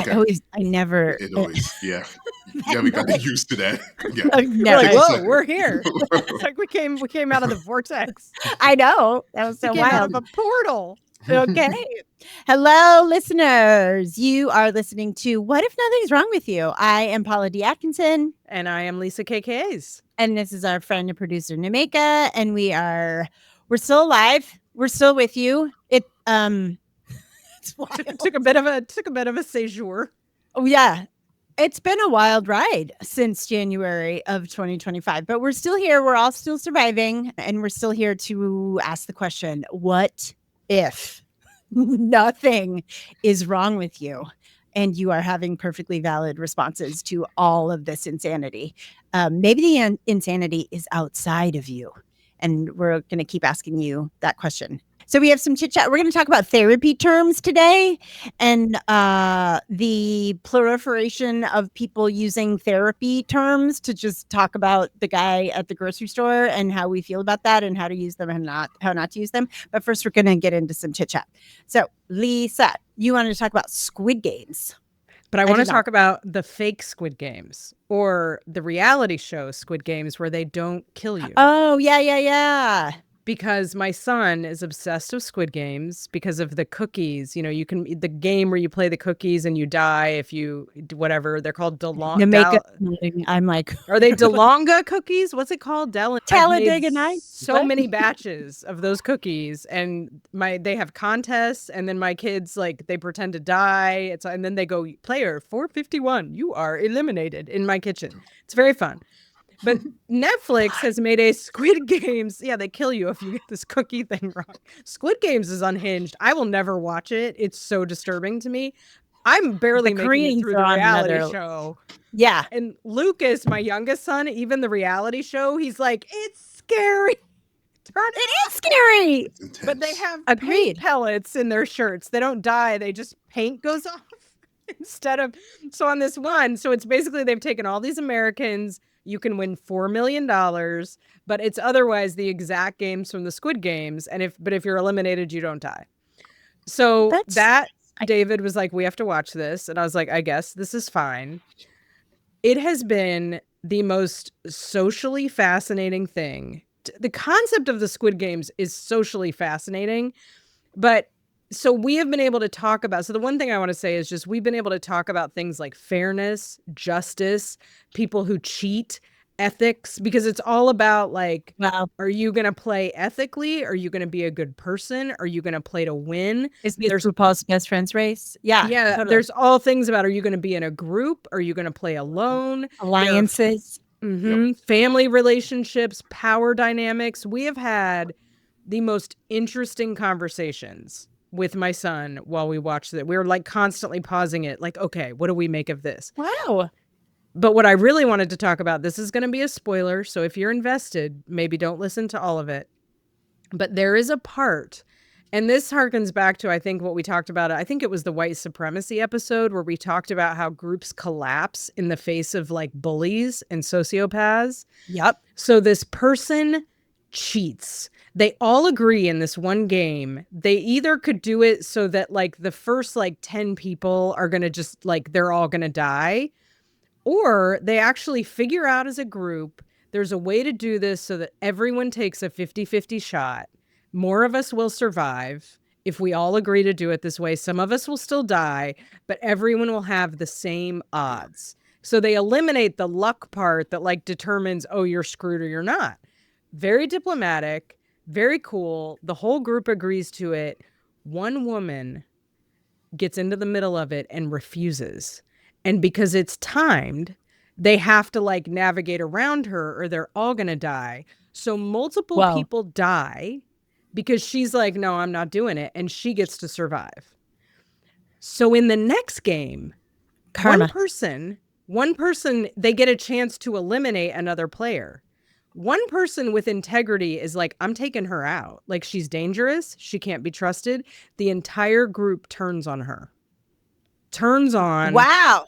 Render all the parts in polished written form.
Okay. I never. It always, yeah. Yeah, we got used to that. Yeah. We're like, whoa, we're here. It's like we came out of the vortex. I know. That was so We came out wild. of a portal. Okay. Hello, listeners. You are listening to What If Nothing's Wrong with You? I am Paula D. Atkinson. And I am Lisa KKs. And this is our friend and producer, Nameka. And we're still alive. We're still with you. It's wild. took a bit of a séjour. Oh, yeah. It's been a wild ride since January of 2025, but we're still here. We're all still surviving, and we're still here to ask the question, what if nothing is wrong with you and you are having perfectly valid responses to all of this insanity? Maybe the insanity is outside of you, and we're going to keep asking you that question. So we have some chit chat. We're going to talk about therapy terms today and the proliferation of people using therapy terms to just talk about the guy at the grocery store and how we feel about that and how to use them and how not to use them. But first, we're going to get into some chit chat. So Lisa, you wanted to talk about Squid Games. But I want to talk about the fake Squid Games or the reality show Squid Games where they don't kill you. Oh, yeah. Because my son is obsessed with Squid Games because of the cookies. You know, the game where you play the cookies and you die if you whatever they're called. I'm like, are they DeLonga cookies? What's it called? Talladega Nights. So many batches of those cookies, and they have contests, and then my kids they pretend to die. And then they go, player 451, you are eliminated in my kitchen. It's very fun. But Netflix has made a Squid Games. Yeah, they kill you if you get this cookie thing wrong. Squid Games is unhinged. I will never watch it. It's so disturbing to me. I'm barely making it through the reality show. Yeah. And Lucas, my youngest son, even the reality show, he's like, it's scary. It is scary. But they have paint pellets in their shirts. They don't die. They just paint goes off instead of. So on this one, so it's basically they've taken all these Americans. You can win $4 million, but it's otherwise the exact games from the Squid Games. And if you're eliminated, you don't die. So David was like, we have to watch this. And I was like, I guess this is fine. It has been the most socially fascinating thing. The concept of the Squid Games is socially fascinating, but so we have been able to talk about, so the one thing I want to say is just we've been able to talk about things like fairness, justice, people who cheat, ethics, because it's all about are you going to play ethically? Are you going to be a good person? Are you going to play to win? Is this RuPaul's Best Friends race? Yeah. Yeah. Totally. There's all things about, are you going to be in a group? Are you going to play alone? Alliances. Family relationships, power dynamics. We have had the most interesting conversations with my son while we watched it. We were constantly pausing it. Okay, what do we make of this? Wow. But what I really wanted to talk about, this is going to be a spoiler. So if you're invested, maybe don't listen to all of it. But there is a part, and this harkens back to, I think, what we talked about. I think it was the white supremacy episode where we talked about how groups collapse in the face of bullies and sociopaths. Yep. So this person cheats. They all agree in this one game. They either could do it so that the first 10 people are going to just they're all going to die, or they actually figure out as a group, there's a way to do this so that everyone takes a 50-50 shot. More of us will survive if we all agree to do it this way. Some of us will still die, but everyone will have the same odds. So they eliminate the luck part that determines, oh, you're screwed or you're not. Very diplomatic. Very cool. The whole group agrees to it. One woman gets into the middle of it and refuses. And because it's timed, they have to navigate around her or they're all going to die. So multiple people die because she's like, no, I'm not doing it. And she gets to survive. So in the next game, Karma. one person, they get a chance to eliminate another player. One person with integrity is I'm taking her out. She's dangerous. She can't be trusted. The entire group turns on her. Wow.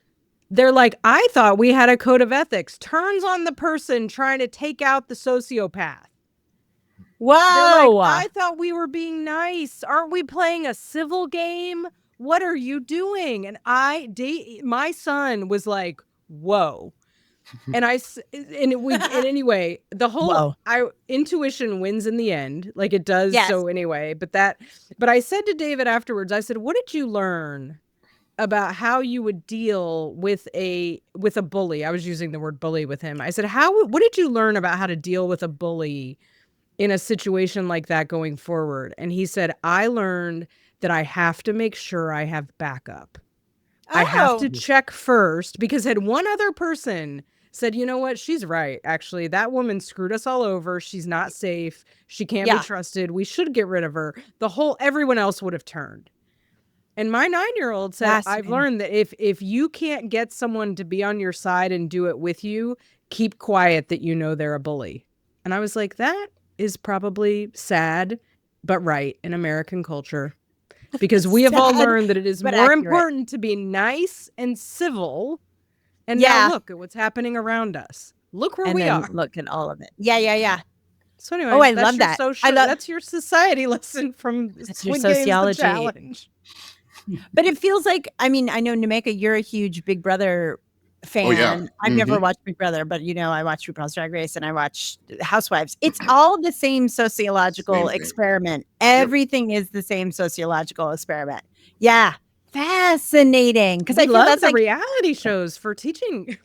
They're like, I thought we had a code of ethics. Turns on the person trying to take out the sociopath. Whoa. I thought we were being nice. Aren't we playing a civil game? what are you doing? And my son was like, whoa. And anyway, the whole intuition wins in the end, like it does. Yes. So anyway, but I said to David afterwards, I said, what did you learn about how you would deal with a bully? I was using the word bully with him. I said, what did you learn about how to deal with a bully in a situation like that going forward? And he said, I learned that I have to make sure I have backup. I have to check first, because had one other person said, you know what, she's right, actually, that woman screwed us all over. She's not safe. She can't be trusted. We should get rid of her. Everyone else would have turned. And my 9-year-old said, I've learned that if you can't get someone to be on your side and do it with you, keep quiet that you know they're a bully. And I was like, that is probably sad, but right in American culture. Because we have all learned that it is more important to be nice and civil. And now look at what's happening around us. Look where we are. Look at all of it. Yeah. So anyway, I love that. That's your society lesson from your sociology. Challenge. But it feels like, I mean, I know, Nemeka, you're a huge Big Brother fan. Oh, yeah. I've never watched Big Brother, but I watch RuPaul's Drag Race and I watch Housewives. It's all the same sociological experiment. Everything is the same sociological experiment. Yeah. Fascinating. Because I love the reality shows for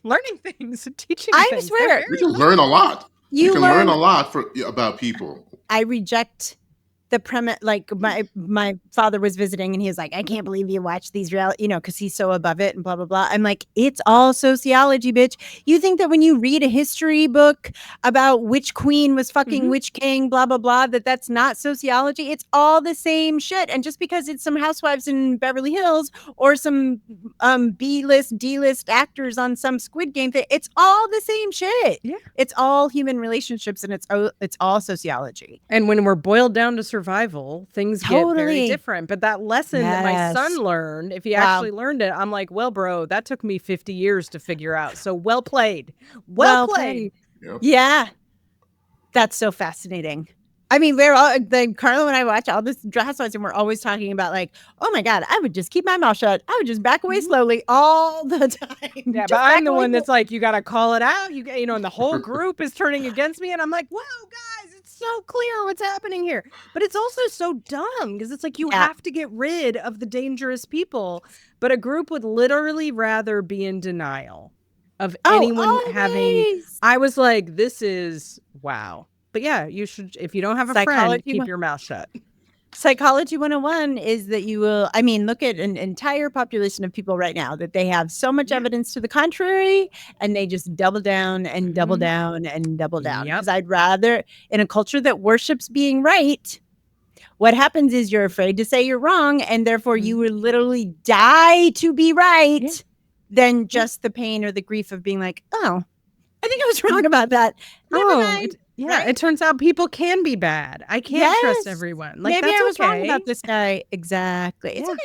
learning things, teaching I things. swear. You can learn a lot. You can learn a lot about people. I reject the premise. Like my father was visiting and he was like, I can't believe you watch these reality, because he's so above it and blah, blah, blah. I'm like, it's all sociology, bitch. You think that when you read a history book about which queen was fucking which king, blah, blah, blah, that's not sociology. It's all the same shit. And just because it's some housewives in Beverly Hills or some B-list, D-list actors on some Squid Game thing, it's all the same shit. Yeah. It's all human relationships and it's all sociology. And when we're boiled down to survival, things get very different. But that lesson that my son learned, if he actually learned it, I'm like, well, bro, that took me 50 years to figure out. So well played. Well played. Yep. Yeah. That's so fascinating. I mean, we're all, Carlo and I watch all this Housewives and we're always talking about like, oh my God, I would just keep my mouth shut. I would just back away slowly all the time. Yeah, but I'm the one that's like, you got to call it out. And the whole group is turning against me. And I'm like, whoa, guys, it's so clear what's happening here. But it's also so dumb because it's like you have to get rid of the dangerous people. But a group would literally rather be in denial of anyone having. I was like, this is wow. But yeah, you should, if you don't have a friend, keep your mouth shut. Psychology 101 is that you will, look at an entire population of people right now that they have so much evidence to the contrary and they just double down and double down and double down. Because I'd rather, in a culture that worships being right, what happens is you're afraid to say you're wrong and therefore you will literally die to be right than just the pain or the grief of being like, oh, I think I was wrong about that. Never mind. It turns out people can be bad. I can't trust everyone. Like, maybe that's I was wrong about this guy. Exactly. It's okay.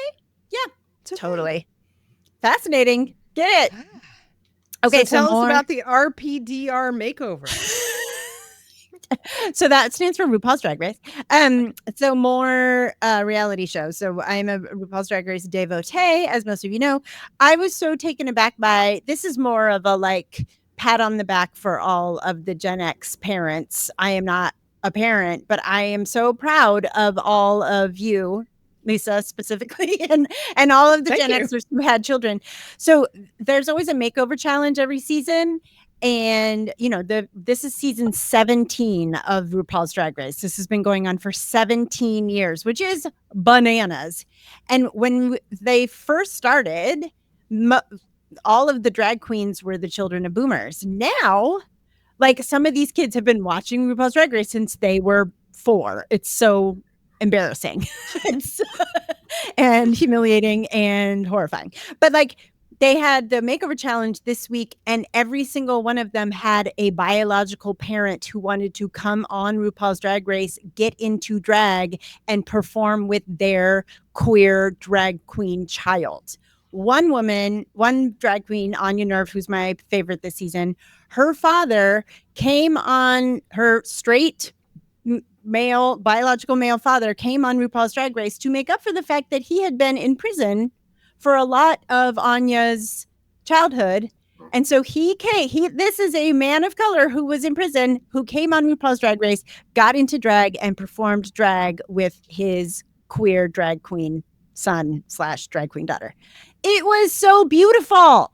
Yeah, totally. Fascinating. Get it. Okay, so tell us about the RPDR makeover. So that stands for RuPaul's Drag Race. So more reality shows. So I'm a RuPaul's Drag Race devotee, as most of you know. I was so taken aback by, this is more of a like pat on the back for all of the Gen X parents. I am not a parent, but I am so proud of all of you, Lisa specifically, and all of the Gen Xers who had children. So there's always a makeover challenge every season. And, this is season 17 of RuPaul's Drag Race. This has been going on for 17 years, which is bananas. And when they first started, all of the drag queens were the children of boomers. Now, like some of these kids have been watching RuPaul's Drag Race since they were 4. It's so embarrassing and humiliating and horrifying. But like they had the makeover challenge this week and every single one of them had a biological parent who wanted to come on RuPaul's Drag Race, get into drag and perform with their queer drag queen child. One drag queen, Anya Nerve, who's my favorite this season, her father came on her straight biological male father came on RuPaul's Drag Race to make up for the fact that he had been in prison for a lot of Anya's childhood. And so this is a man of color who was in prison, who came on RuPaul's Drag Race, got into drag and performed drag with his queer drag queen son / drag queen daughter. It was so beautiful.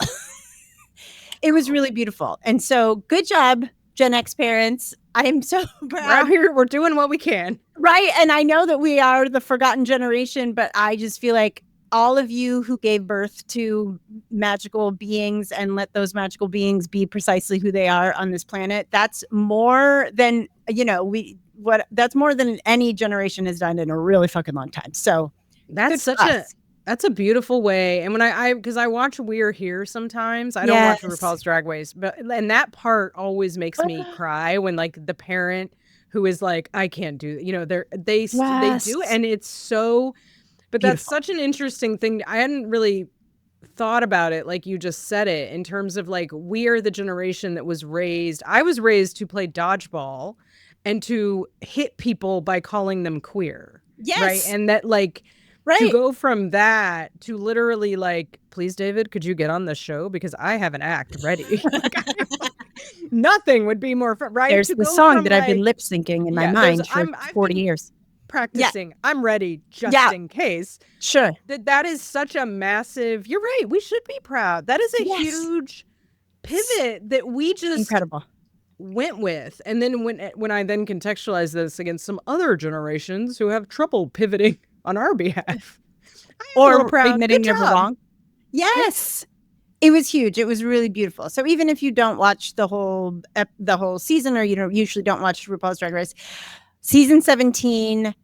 It was really beautiful. And so good job, Gen X parents. I am so proud. We're doing what we can. Right. And I know that we are the forgotten generation, but I just feel like all of you who gave birth to magical beings and let those magical beings be precisely who they are on this planet, that's more than, that's more than any generation has done in a really fucking long time. So that's that's a beautiful way. And when because I watch We're Here sometimes, I don't watch RuPaul's Drag Race, and that part always makes me cry when like the parent who is like, I can't do, they do, and it's so. But Beautiful. That's such an interesting thing. I hadn't really thought about it like you just said it, in terms of like, we are the generation that was raised. I was raised to play dodgeball and to hit people by calling them queer. Yes. Right. And that like, to go from that to literally like, please, David, could you get on the show? Because I have an act ready. Nothing would be more fun, right? There's the song that I've been lip syncing in my mind for 40 years. Practicing. I'm ready just in case. Sure. That is such a massive, you're right. We should be proud. That is a huge pivot that we just went with. And then when I then contextualize this against some other generations who have trouble pivoting on our behalf. Or admitting they're wrong. Yes. It was huge. It was really beautiful. So even if you don't watch the whole season, or usually don't watch RuPaul's Drag Race, season 17,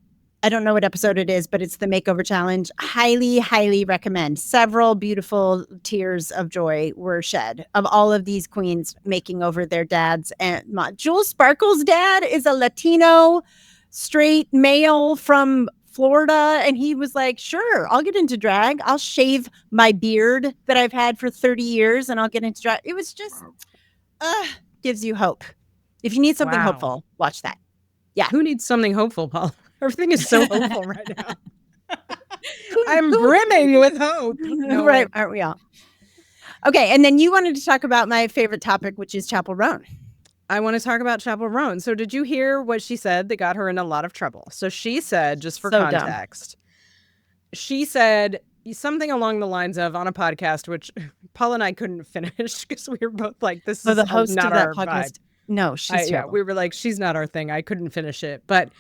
I don't know what episode it is, but it's the makeover challenge. Highly, highly recommend. Several beautiful tears of joy were shed of all of these queens making over their dads. And Jewel Sparkle's dad is a Latino straight male from Florida. And he was like, sure, I'll get into drag. I'll shave my beard that I've had for 30 years and I'll get into drag. It was just gives you hope. If you need something hopeful, watch that. Yeah. Who needs something hopeful, Paul? Everything is so hopeful right now. I'm brimming with hope. No. Right. Aren't we all? Okay. And then you wanted to talk about my favorite topic, which is Chapel Rone. I want to talk about Chapel Rone. So did you hear what she said that got her in a lot of trouble? So she said, just for context, she said something along the lines of, on a podcast, which Paula and I couldn't finish because we were both like, this is the host not of that our podcast. vibe. No, she's terrible. We were like, she's not our thing. I couldn't finish it. But,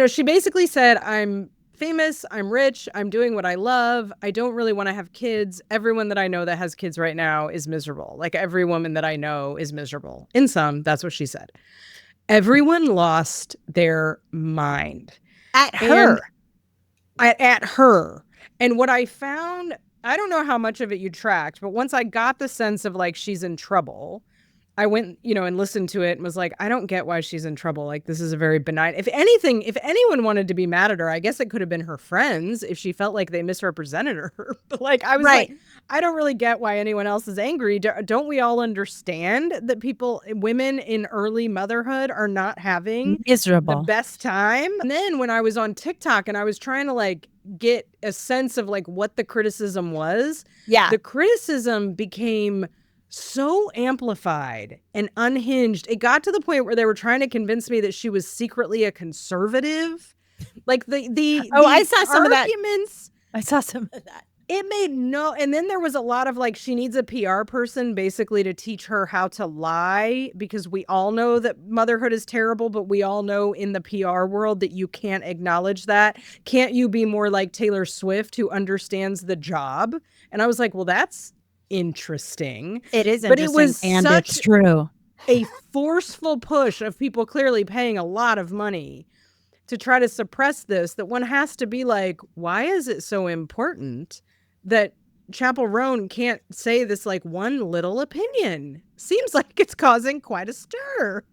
she basically said, I'm famous, I'm rich, I'm doing what I love. I don't really want to have kids. Everyone that I know that has kids right now is miserable. Like every woman that I know is miserable. In sum, that's what she said. Everyone lost their mind. At her. At her. And what I found, I don't know how much of it you tracked, but once I got the sense of like, she's in trouble, I went, and listened to it and was like, I don't get why she's in trouble. Like, this is a very benign. If anything, if anyone wanted to be mad at her, I guess it could have been her friends if she felt like they misrepresented her. But like, I was like, I don't really get why anyone else is angry. Don't we all understand that women in early motherhood are not having miserable the best time? And then when I was on TikTok and I was trying to like get a sense of like what the criticism was, the criticism became so amplified and unhinged. It got to the point where they were trying to convince me that she was secretly a conservative. Like I saw some arguments. I saw some of that. It made and then there was a lot of like, she needs a PR person basically to teach her how to lie, because we all know that motherhood is terrible, but we all know in the PR world that you can't acknowledge that. Can't you be more like Taylor Swift, who understands the job? And I was like, well, that's interesting. It is interesting, but it was and it's true. A forceful push of people clearly paying a lot of money to try to suppress this, that one has to be like, why is it so important that Chapel Rone can't say this like one little opinion? Seems like it's causing quite a stir.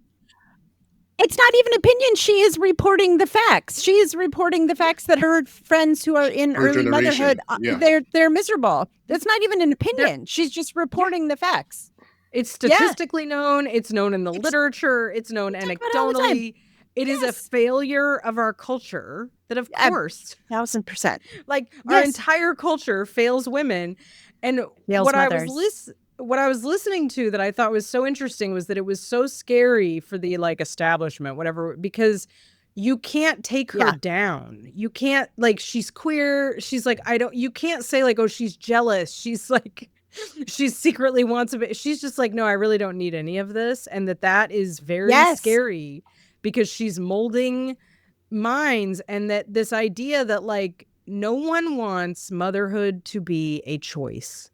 It's not even opinion. She is reporting the facts. She is reporting the facts that her friends who are in early motherhood, they're miserable. That's not even an opinion. She's just reporting the facts. It's statistically known. It's known in the literature. It's known anecdotally. It is a failure of our culture that, of course, 1000%. like our entire culture fails women. And what I was listening to that I thought was so interesting was that it was so scary for the like establishment, whatever, because you can't take her down. You can't, like, she's queer. She's like, you can't say like, oh, she's jealous. She's like, she secretly wants a bit. She's just like, no, I really don't need any of this. And that is very scary because she's molding minds. And that this idea that like no one wants motherhood to be a choice.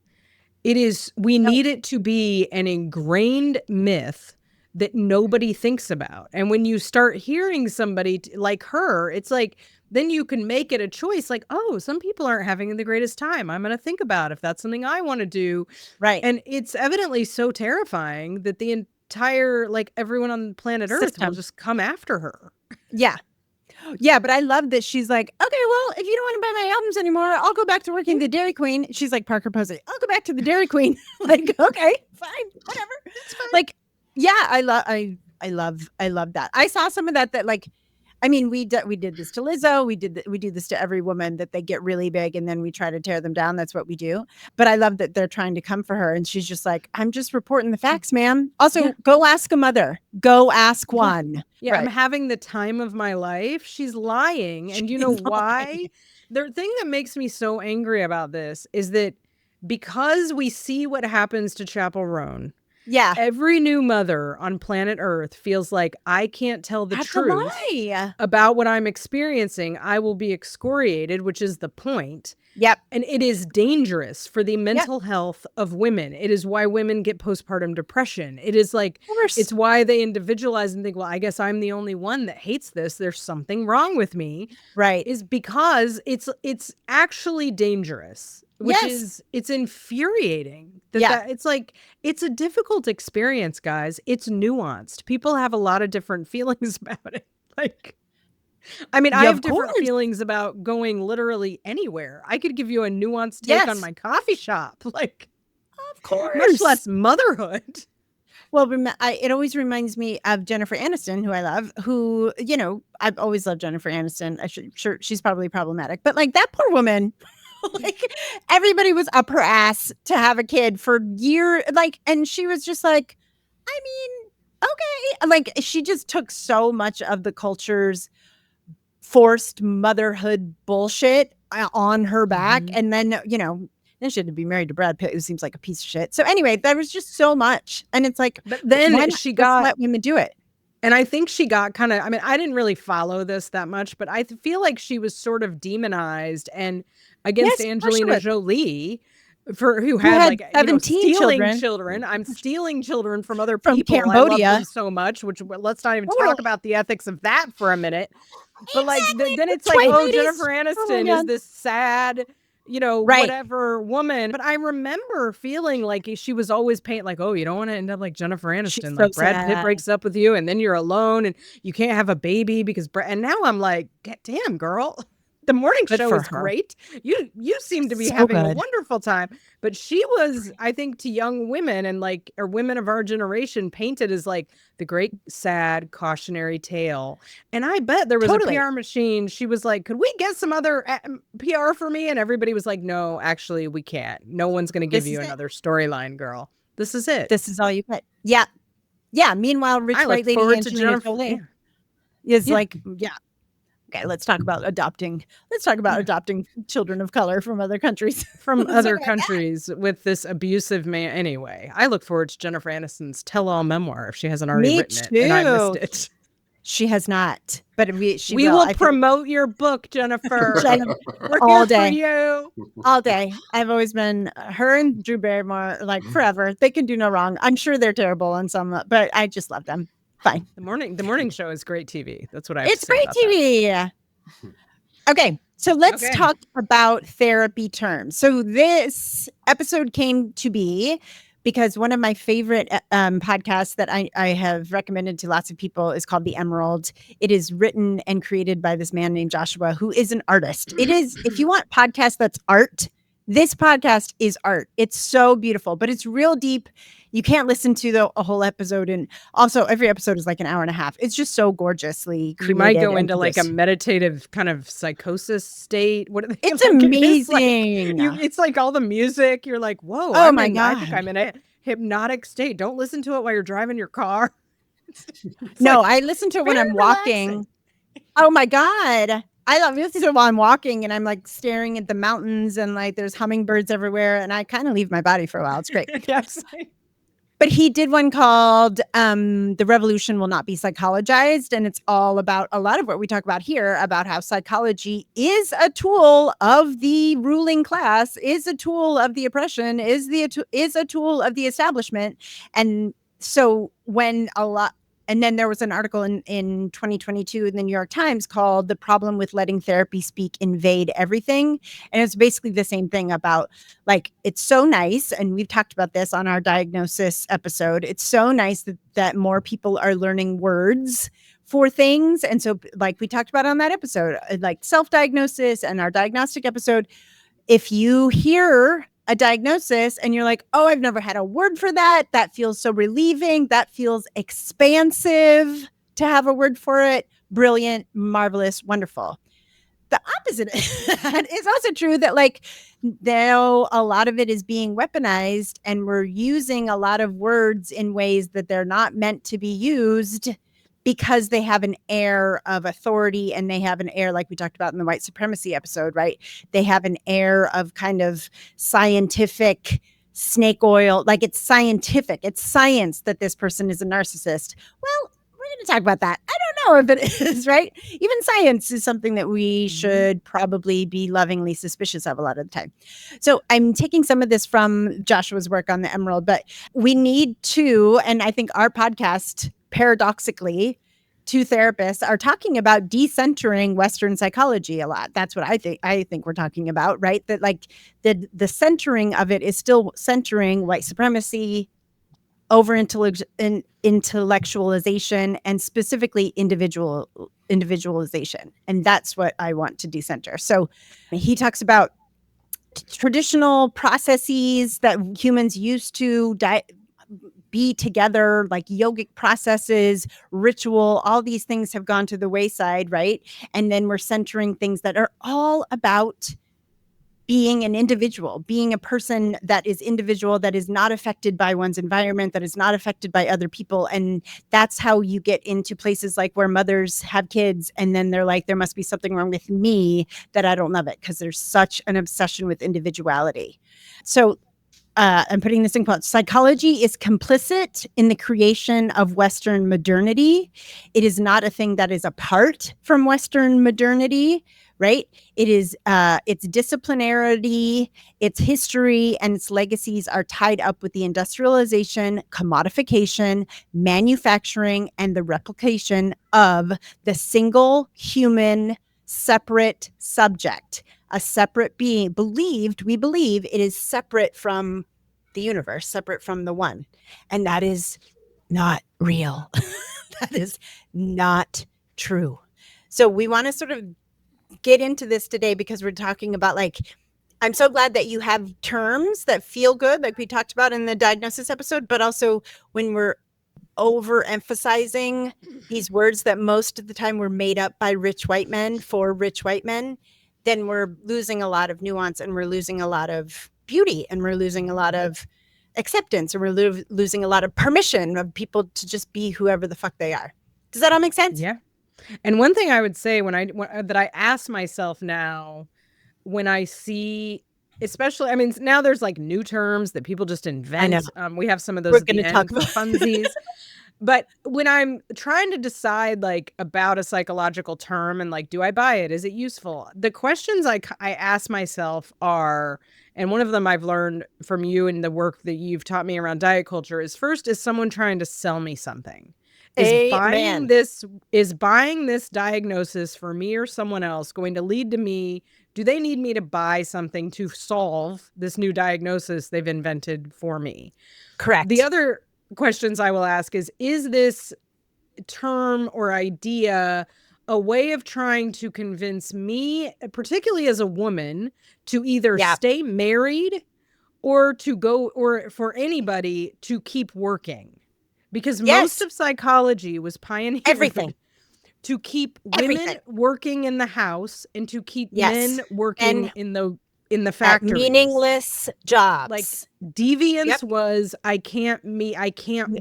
We need it to be an ingrained myth that nobody thinks about. And when you start hearing somebody like her, it's like, then you can make it a choice. Like, oh, some people aren't having the greatest time. I'm going to think about if that's something I want to do. Right. And it's evidently so terrifying that the entire, like everyone on planet Earth will just come after her. Yeah. Yeah, but I love that she's like, okay, well, if you don't want to buy my albums anymore, I'll go back to working the Dairy Queen. She's like Parker Posey. I'll go back to the Dairy Queen. Like, okay, fine, whatever. Like, yeah, I love that. I saw some of that like, I mean, we did this to Lizzo. We do this to every woman that they get really big and then we try to tear them down. That's what we do. But I love that they're trying to come for her. And she's just like, I'm just reporting the facts, ma'am. Also, go ask a mother. Go ask one. Yeah, right. I'm having the time of my life. She's lying. And you know why? The thing that makes me so angry about this is that because we see what happens to Chapel Rone, every new mother on planet Earth feels like I can't tell the truth about what I'm experiencing. I will be excoriated, which is the point. Yep. And it is dangerous for the mental health of women. It is why women get postpartum depression. It is like, it's why they individualize and think, well, I guess I'm the only one that hates this. There's something wrong with me. Right. Is because it's actually dangerous. Which is, it's infuriating. It's like, it's a difficult experience, guys. It's nuanced. People have a lot of different feelings about it. Like, I mean, I have different feelings about going literally anywhere. I could give you a nuanced take on my coffee shop. Like, of course. Much less motherhood. Well, it always reminds me of Jennifer Aniston, who I love, who, you know, I've always loved Jennifer Aniston. Sure, she's probably problematic, but like that poor woman, like everybody was up her ass to have a kid for years. Like, and she was just like, I mean, okay. Like she just took so much of the culture's forced motherhood bullshit on her back. And then, you know, then she had to be married to Brad Pitt, who seems like a piece of shit. So anyway, there was just so much. And it's like, but then let women do it. And I think she got kind of, I mean, I didn't really follow this that much, but I feel like she was sort of demonized and against Angelina Jolie who had like 17 children. I'm stealing children from other from people. Cambodia. I love them so much, which let's not even talk about the ethics of that for a minute. But like, then it's like, oh, Jennifer Aniston is this sad, you know, whatever woman. But I remember feeling like she was always painted like, oh, you don't want to end up like Jennifer Aniston. Like Brad Pitt breaks up with you and then you're alone and you can't have a baby because and now I'm like, damn, girl. The morning show is great. You seem to be having a wonderful time. But she was, I think, to young women and like, or women of our generation, painted as like the great, sad, cautionary tale. And I bet there was a PR machine. She was like, could we get some other PR for me? And everybody was like, no, actually, we can't. No one's going to give you another storyline, girl. This is it. This is all you get. Yeah. Yeah. Meanwhile, rich white lady Angelina Jolie is like, okay, let's talk about adopting children of color from other countries. From other countries with this abusive man. Anyway, I look forward to Jennifer Aniston's tell-all memoir if she hasn't already written it. And I missed it. She has not, but we will promote your book, Jennifer. We're all here day. For you. All day. I've always been her and Drew Barrymore, like forever. They can do no wrong. I'm sure they're terrible on some, but I just love them. Fine. The morning show is great TV. That's what I have It's great TV. Okay. So let's talk about therapy terms. So this episode came to be because one of my favorite podcasts that I have recommended to lots of people is called The Emerald. It is written and created by this man named Joshua, who is an artist. It is, if you want podcast that's art, this podcast is art. It's so beautiful, but it's real deep. You can't listen to a whole episode. And also every episode is like an hour and a half. It's just so gorgeously created. You might go into like a meditative kind of psychosis state. What are they? It's amazing. It's like all the music. You're like, whoa. Oh my God. I think I'm in a hypnotic state. Don't listen to it while you're driving your car. No, I listen to it when I'm walking. Oh my God. I listen to it while I'm walking and I'm like staring at the mountains and like there's hummingbirds everywhere and I kind of leave my body for a while. It's great. Yes. But he did one called The Revolution Will Not Be Psychologized. And it's all about a lot of what we talk about here about how psychology is a tool of the ruling class, is a tool of the oppression, is a tool of the establishment. And so when and then there was an article in 2022 in the New York Times called The Problem with Letting Therapy Speak Invade Everything. And it's basically the same thing about like, it's so nice. And we've talked about this on our Diagnosis episode. It's so nice that more people are learning words for things. And so like we talked about on that episode, like self-diagnosis and our diagnostic episode, if you hear a diagnosis and you're like, oh, I've never had a word for that. That feels so relieving. That feels expansive to have a word for it. Brilliant, marvelous, wonderful. The opposite is also true that like, though a lot of it is being weaponized and we're using a lot of words in ways that they're not meant to be used because they have an air of authority and they have an air, like we talked about in the white supremacy episode, right? They have an air of kind of scientific snake oil, like it's scientific, it's science that this person is a narcissist. Well, we're going to talk about that. I don't know if it is, right? Even science is something that we should probably be lovingly suspicious of a lot of the time. So I'm taking some of this from Joshua's work on the Emerald, but we need to, and I think our podcast, paradoxically, two therapists are talking about decentering Western psychology a lot. That's what I think we're talking about, right? That like the centering of it is still centering white supremacy, over intellectualization, and specifically individualization. And that's what I want to decenter. So he talks about traditional processes that humans used to be together, like yogic processes, ritual, all these things have gone to the wayside, right? And then we're centering things that are all about being an individual, being a person that is individual, that is not affected by one's environment, that is not affected by other people. And that's how you get into places like where mothers have kids and then they're like, there must be something wrong with me that I don't love it, because there's such an obsession with individuality. So I'm putting this in quotes. Psychology is complicit in the creation of Western modernity. It is not a thing that is apart from Western modernity, right? It is its disciplinarity, its history, and its legacies are tied up with the industrialization, commodification, manufacturing, and the replication of the single human separate subject. A separate being, we believe it is separate from the universe, separate from the one. And that is not real. That is not true. So we want to sort of get into this today because we're talking about like, I'm so glad that you have terms that feel good, like we talked about in the diagnosis episode, but also when we're overemphasizing these words that most of the time were made up by rich white men for rich white men, then we're losing a lot of nuance and we're losing a lot of beauty and we're losing a lot of acceptance and we're losing a lot of permission of people to just be whoever the fuck they are. Does that all make sense? Yeah. And one thing I would say that I ask myself now when I see, especially, I mean, now there's like new terms that people just invent. I know. We have some of those We're at the going to end talk for about funsies. But when I'm trying to decide like about a psychological term and like, do I buy it? Is it useful? The questions I ask myself are, and one of them I've learned from you and the work that you've taught me around diet culture is, first, is someone trying to sell me something? Is buying this diagnosis for me or someone else going to lead to me? Do they need me to buy something to solve this new diagnosis they've invented for me? Correct. The other questions I will ask is this term or idea a way of trying to convince me, particularly as a woman, to either stay married or to go, or for anybody to keep working, because Yes. most of psychology was pioneered Everything. to keep women Everything. working in the house and to keep Yes. men working And in the at factories. meaningless jobs. Like deviance Yep. was I can't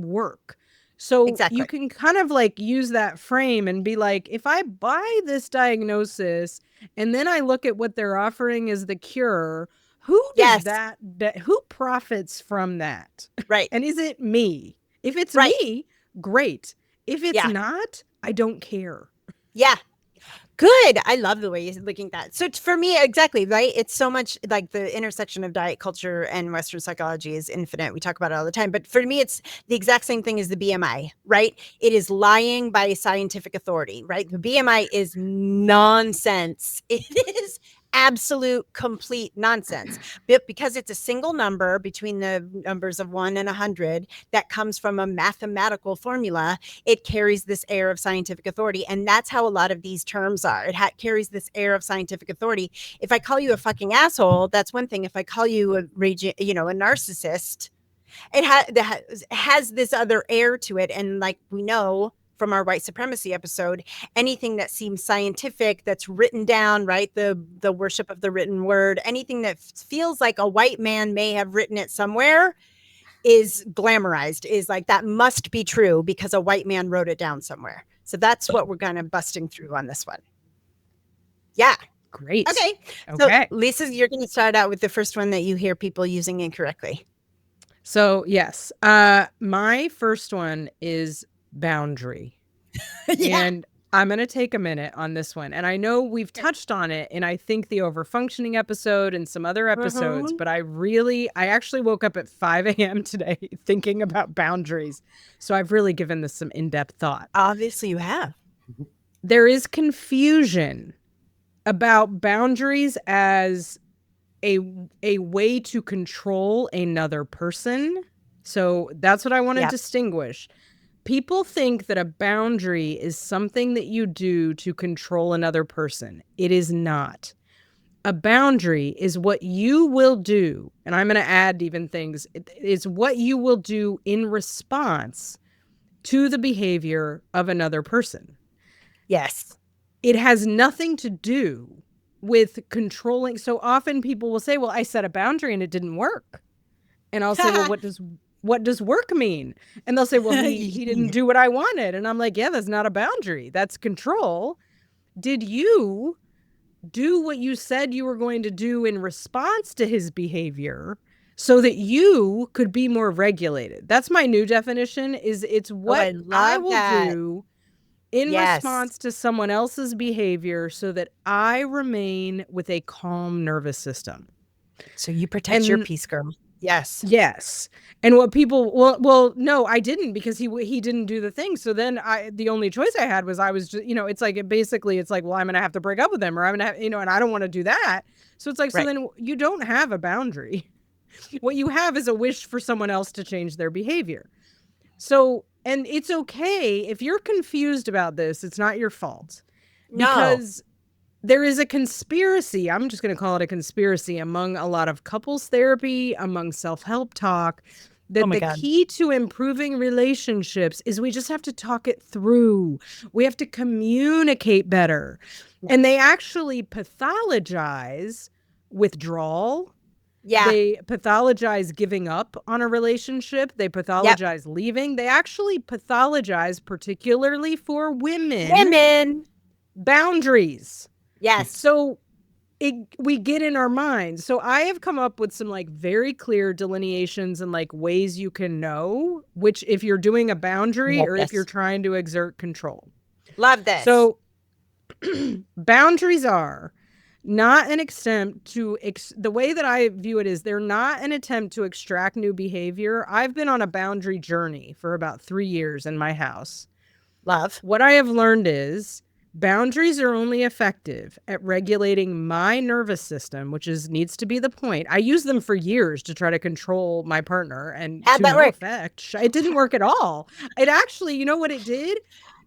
work. So Exactly. you can kind of like use that frame and be like, if I buy this diagnosis and then I look at what they're offering as the cure, who does Yes. who profits from that? Right. And is it me? If it's Right. me, great. If it's Yeah. not, I don't care. Yeah. Good. I love the way you're looking at that. So for me, exactly, right? It's so much like the intersection of diet culture and Western psychology is infinite. We talk about it all the time. But for me, it's the exact same thing as the BMI, right? It is lying by scientific authority, right? The BMI is nonsense. It is absolute complete nonsense. But because it's a single number between the numbers of 1 and 100 that comes from a mathematical formula, it carries this air of scientific authority. And that's how a lot of these terms are. It carries this air of scientific authority. If I call you a fucking asshole, that's one thing. If I call you a narcissist, it has this other air to it. And like we know from our white supremacy episode, anything that seems scientific, that's written down, right? The worship of the written word, anything that feels like a white man may have written it somewhere is glamorized, is like, that must be true because a white man wrote it down somewhere. So that's what we're kind of busting through on this one. Yeah. Great. Okay. So Lisa, you're going to start out with the first one that you hear people using incorrectly. So yes, my first one is boundary. Yeah. And I'm going to take a minute on this one. And I know we've touched on it in, I think, the overfunctioning episode and some other episodes, but I actually woke up at 5 a.m. today thinking about boundaries. So I've really given this some in-depth thought. Obviously you have. There is confusion about boundaries as a way to control another person. So that's what I want to distinguish. People think that a boundary is something that you do to control another person. It is not. A boundary is what you will do, and I'm going to add even things. It's what you will do in response to the behavior of another person. Yes. It has nothing to do with controlling. So often people will say, well, I set a boundary and it didn't work. And I'll say, well, what does work mean? And they'll say, well, he didn't do what I wanted. And I'm like, yeah, that's not a boundary. That's control. Did you do what you said you were going to do in response to his behavior so that you could be more regulated? That's my new definition, is it's what I will do in response to someone else's behavior so that I remain with a calm nervous system. So you protect your peace, girl. Yes. Yes. And what people, well, no, I didn't, because he didn't do the thing. So then the only choice I had was I was just, it's like, well, I'm going to have to break up with him, or I'm going to have, and I don't want to do that. So it's like, so then you don't have a boundary. What you have is a wish for someone else to change their behavior. So, and it's okay if you're confused about this, it's not your fault. No. Because there is a conspiracy, I'm just going to call it a conspiracy, among a lot of couples therapy, among self-help talk, that the key to improving relationships is we just have to talk it through. We have to communicate better. Yeah. And they actually pathologize withdrawal. Yeah. They pathologize giving up on a relationship. They pathologize leaving. They actually pathologize, particularly for women, boundaries. Yes. So we get in our minds. So I have come up with some like very clear delineations and like ways you can know which, if you're doing a boundary or if you're trying to exert control. Love this. So boundaries are not an attempt to, the way that I view it is they're not an attempt to extract new behavior. I've been on a boundary journey for about 3 years in my house. Love. What I have learned is boundaries are only effective at regulating my nervous system, which needs to be the point. I used them for years to try to control my partner, and to no effect. It didn't work at all. It actually, you know what it did?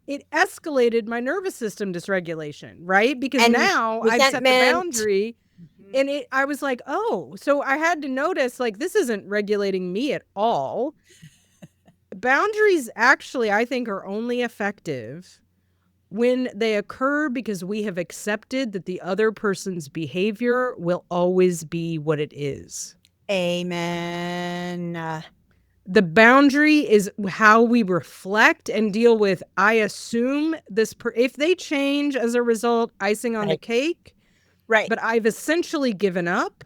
It escalated my nervous system dysregulation, right? Because now I've set the boundary. And I was like, oh, so I had to notice, like, this isn't regulating me at all. Boundaries actually, I think, are only effective when they occur because we have accepted that the other person's behavior will always be what it is. Amen. The boundary is how we reflect and deal with, I assume this, if they change as a result, icing on the cake. Right. But I've essentially given up.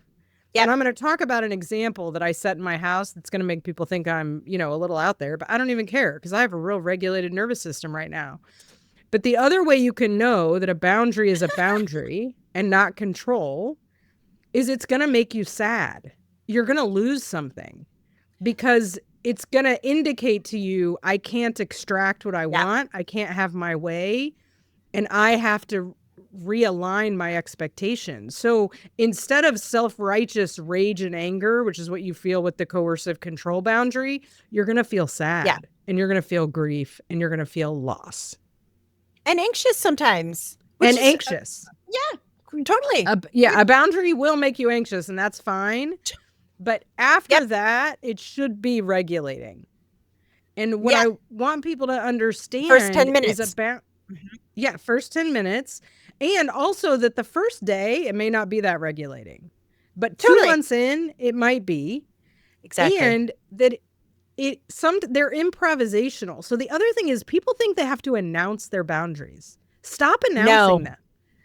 Yep. And I'm going to talk about an example that I set in my house that's going to make people think I'm, a little out there, but I don't even care because I have a real regulated nervous system right now. But the other way you can know that a boundary is a boundary and not control is it's going to make you sad. You're going to lose something because it's going to indicate to you, I can't extract what I want. I can't have my way. And I have to realign my expectations. So instead of self-righteous rage and anger, which is what you feel with the coercive control boundary, you're going to feel sad and you're going to feel grief and you're going to feel loss. And anxious sometimes. Anxious. Totally. A boundary will make you anxious and that's fine. But after that, it should be regulating. And what I want people to understand first 10 minutes. Is about first 10 minutes. And also that the first day, it may not be that regulating. But 2 months in, it might be. Exactly. And that they're improvisational. So the other thing is people think they have to announce their boundaries. Stop announcing them.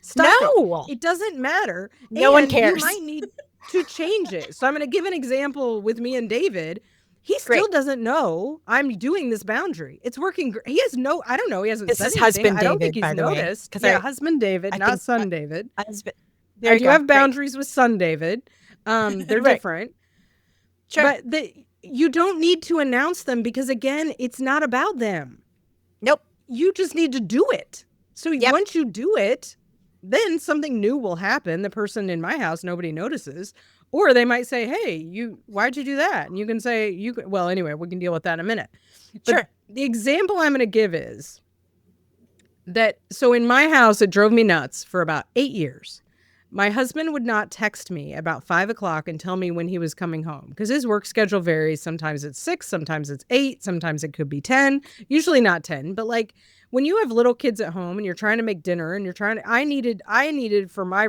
Stop it. It doesn't matter. No one cares. You might need to change it. So I'm going to give an example with me and David. He still doesn't know I'm doing this boundary. It's working. He has I don't know. He hasn't said anything. Husband David, I don't think he's noticed. Husband David, not son David. I do have boundaries with son David. They're different. Sure. But you don't need to announce them because, again, it's not about them. Nope. You just need to do it. So once you do it, then something new will happen. The person in my house, nobody notices. Or they might say, hey, why'd you do that? And you can say, well, anyway, we can deal with that in a minute. But the example I'm going to give is that, so in my house, it drove me nuts for about 8 years. My husband would not text me about 5 o'clock and tell me when he was coming home because his work schedule varies. Sometimes it's 6, sometimes it's 8, sometimes it could be 10, usually not 10. But like when you have little kids at home and you're trying to make dinner and I needed for my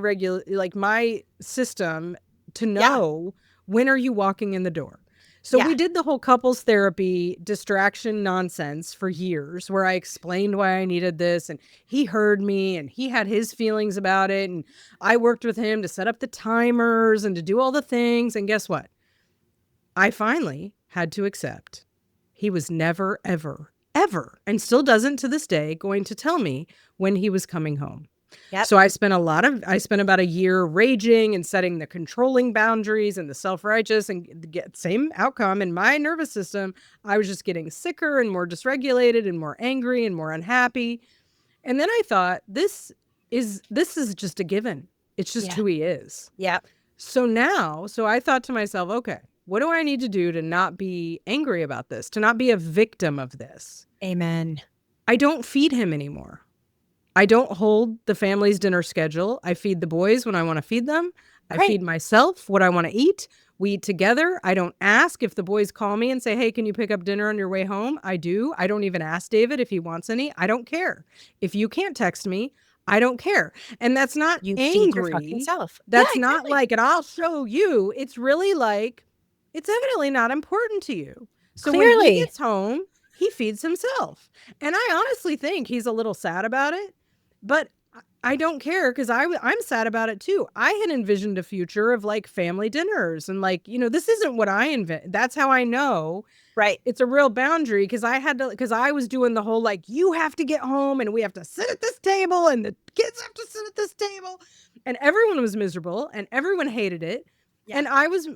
my system to know when are you walking in the door. So we did the whole couples therapy distraction nonsense for years where I explained why I needed this and he heard me and he had his feelings about it. And I worked with him to set up the timers and to do all the things. And guess what? I finally had to accept he was never, ever, ever, and still doesn't to this day, going to tell me when he was coming home. Yep. So I spent about a year raging and setting the controlling boundaries and the self-righteous and get same outcome in my nervous system. I was just getting sicker and more dysregulated and more angry and more unhappy. And then I thought, this is just a given. It's just who he is. Yeah. So I thought to myself, okay, what do I need to do to not be angry about this, to not be a victim of this? Amen. I don't feed him anymore. I don't hold the family's dinner schedule. I feed the boys when I want to feed them. I feed myself what I want to eat. We eat together. I don't ask if the boys call me and say, hey, can you pick up dinner on your way home? I do. I don't even ask David if he wants any. I don't care. If you can't text me, I don't care. And that's not you angry. Feed your fucking self. That's not like, and I'll show you. It's really like, it's evidently not important to you. So when he gets home, he feeds himself. And I honestly think he's a little sad about it. But I don't care because I'm sad about it too. I had envisioned a future of like family dinners and like, this isn't what I invent. That's how I know. Right. It's a real boundary because I was doing the whole like, you have to get home and we have to sit at this table and the kids have to sit at this table. And everyone was miserable and everyone hated it. Yeah.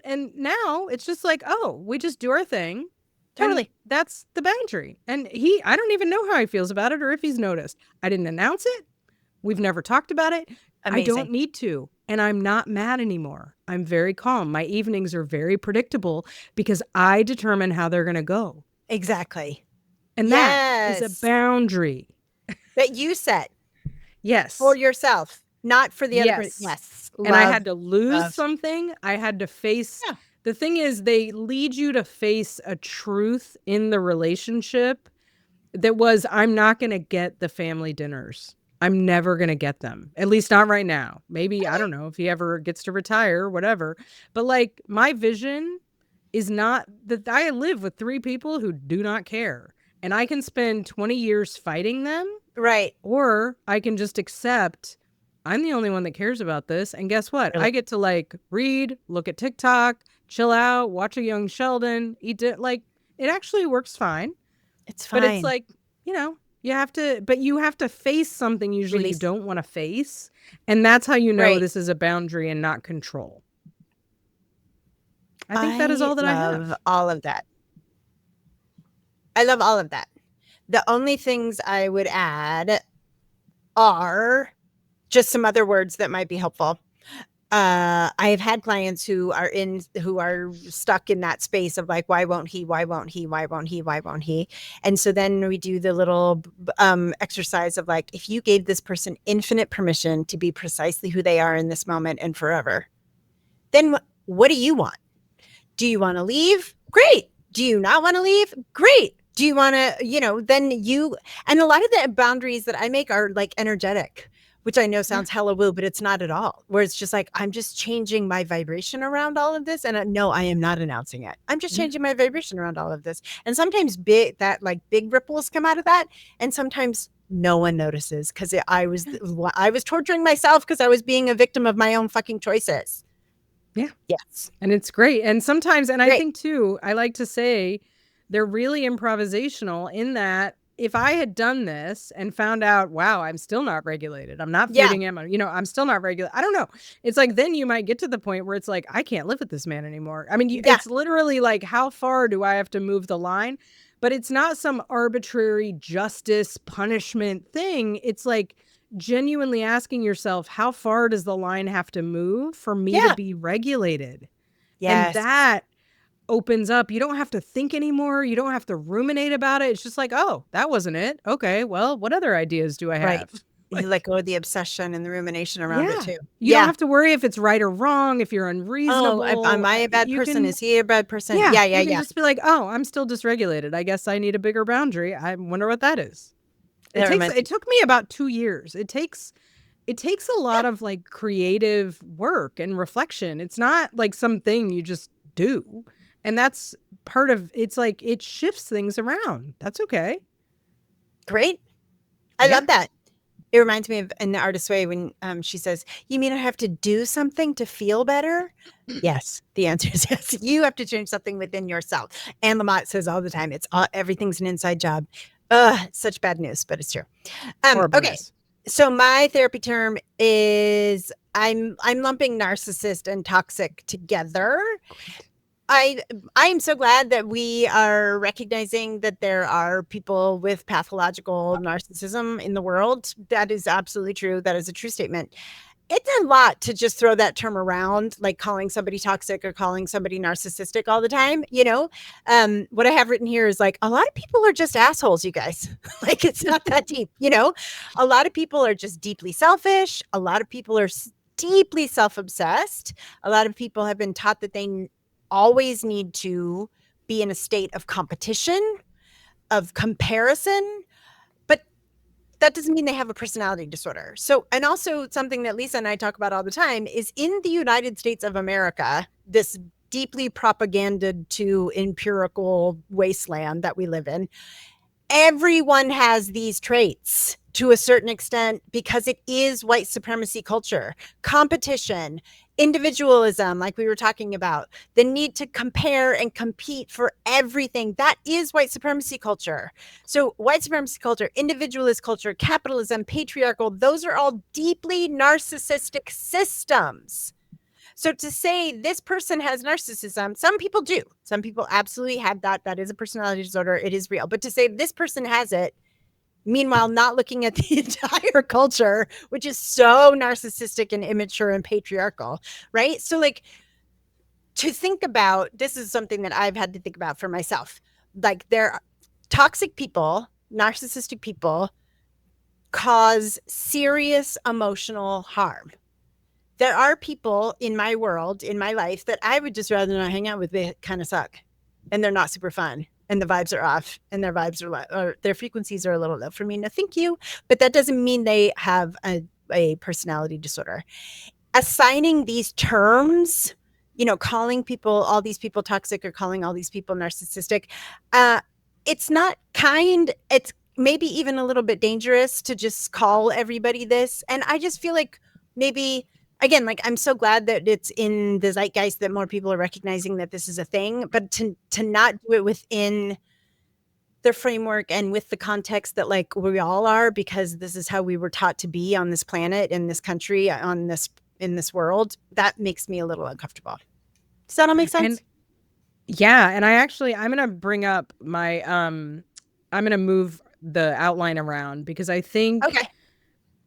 And now it's just like, oh, we just do our thing. Totally. That's the boundary. And I don't even know how he feels about it or if he's noticed. I didn't announce it. We've never talked about it. Amazing. I don't need to. And I'm not mad anymore. I'm very calm. My evenings are very predictable because I determine how they're going to go. Exactly. And that is a boundary. That you set. Yes. For yourself, not for the other person. Yes. and I Love, had to lose love. something. I had to face. Yeah. The thing is, they lead you to face a truth in the relationship that was, I'm not going to get the family dinners. I'm never going to get them. At least not right now. Maybe, I don't know if he ever gets to retire or whatever. But like, my vision is not that I live with 3 people who do not care. And I can spend 20 years fighting them. Right. Or I can just accept I'm the only one that cares about this. And guess what? Really? I get to like read, look at TikTok, chill out, watch a Young Sheldon, eat it. Like, it actually works fine. It's fine. But it's like, you know, you have to face something usually Release. you don't want to face. And that's how you know Right. this is a boundary and not control. I think that is all that I have. love all of that. I love all of that. The only things I would add are just some other words that might be helpful. I have had clients who are stuck in that space of like, why won't he? Why won't he? Why won't he? Why won't he? And so then we do the little exercise of like, if you gave this person infinite permission to be precisely who they are in this moment and forever, then what do you want? Do you want to leave? Great. Do you not want to leave? Great. Do you want to, then and a lot of the boundaries that I make are like energetic, which I know sounds hella woo, but it's not at all. Where it's just like, I'm just changing my vibration around all of this. And no, I am not announcing it. I'm just changing my vibration around all of this. And sometimes big ripples come out of that. And sometimes no one notices because I was torturing myself because I was being a victim of my own fucking choices. Yeah. Yes. And it's great. And sometimes, and Great. I think too, I like to say they're really improvisational in that if I had done this and found out, wow, I'm still not regulated. I'm not feeding him. I'm still not regulated. I don't know. It's like, then you might get to the point where it's like, I can't live with this man anymore. I mean, it's literally like, how far do I have to move the line? But it's not some arbitrary justice punishment thing. It's like genuinely asking yourself, how far does the line have to move for me to be regulated? Yes. And that opens up. You don't have to think anymore. You don't have to ruminate about it. It's just like, oh, that wasn't it. Okay, well, what other ideas do I have? Right. You let go of the obsession and the rumination around it too. You don't have to worry if it's right or wrong, if you're unreasonable. Oh, am I a bad person? Is he a bad person? Yeah. You can just be like, oh, I'm still dysregulated. I guess I need a bigger boundary. I wonder what that is. It took me about 2 years. It takes a lot of like creative work and reflection. It's not like something you just do. And that's part of it's like it shifts things around. That's okay. Great. I love that. It reminds me of In the Artist's Way when she says, you mean I have to do something to feel better? Yes. The answer is yes. You have to change something within yourself. Anne Lamott says all the time, everything's an inside job. Such bad news, but it's true. Okay. So my therapy term is I'm lumping narcissist and toxic together. I am so glad that we are recognizing that there are people with pathological narcissism in the world. That is absolutely true. That is a true statement. It's a lot to just throw that term around, like calling somebody toxic or calling somebody narcissistic all the time. What I have written here is like, a lot of people are just assholes, you guys. Like, it's not that deep. A lot of people are just deeply selfish. A lot of people are deeply self-obsessed. A lot of people have been taught that they always need to be in a state of competition, of comparison, but that doesn't mean they have a personality disorder. So, and also something that Lisa and I talk about all the time is in the United States of America, this deeply propaganded to empirical wasteland that we live in, everyone has these traits to a certain extent because it is white supremacy culture, competition, individualism, like we were talking about, the need to compare and compete for everything. That is white supremacy culture. So white supremacy culture, individualist culture, capitalism, patriarchal, those are all deeply narcissistic systems. So to say this person has narcissism, some people do. Some people absolutely have that. That is a personality disorder. It is real. But to say this person has it, meanwhile, not looking at the entire culture, which is so narcissistic and immature and patriarchal, right? So like to think about, this is something that I've had to think about for myself. Like there are toxic people, narcissistic people cause serious emotional harm. there are people in my world, in my life, that I would just rather not hang out with. They kind of suck, and they're not super fun, and the vibes are off, and their vibes are low, or their frequencies are a little low for me. No, thank you. But that doesn't mean they have a personality disorder. Assigning these terms, calling all these people toxic or calling all these people narcissistic, it's not kind. It's maybe even a little bit dangerous to just call everybody this. And I just feel like maybe, again, like, I'm so glad that it's in the zeitgeist that more people are recognizing that this is a thing, but to not do it within the framework and with the context that, like, we all are, because this is how we were taught to be on this planet, in this country, in this world, that makes me a little uncomfortable. Does that all make sense? And I'm going to bring up my, I'm going to move the outline around, because I think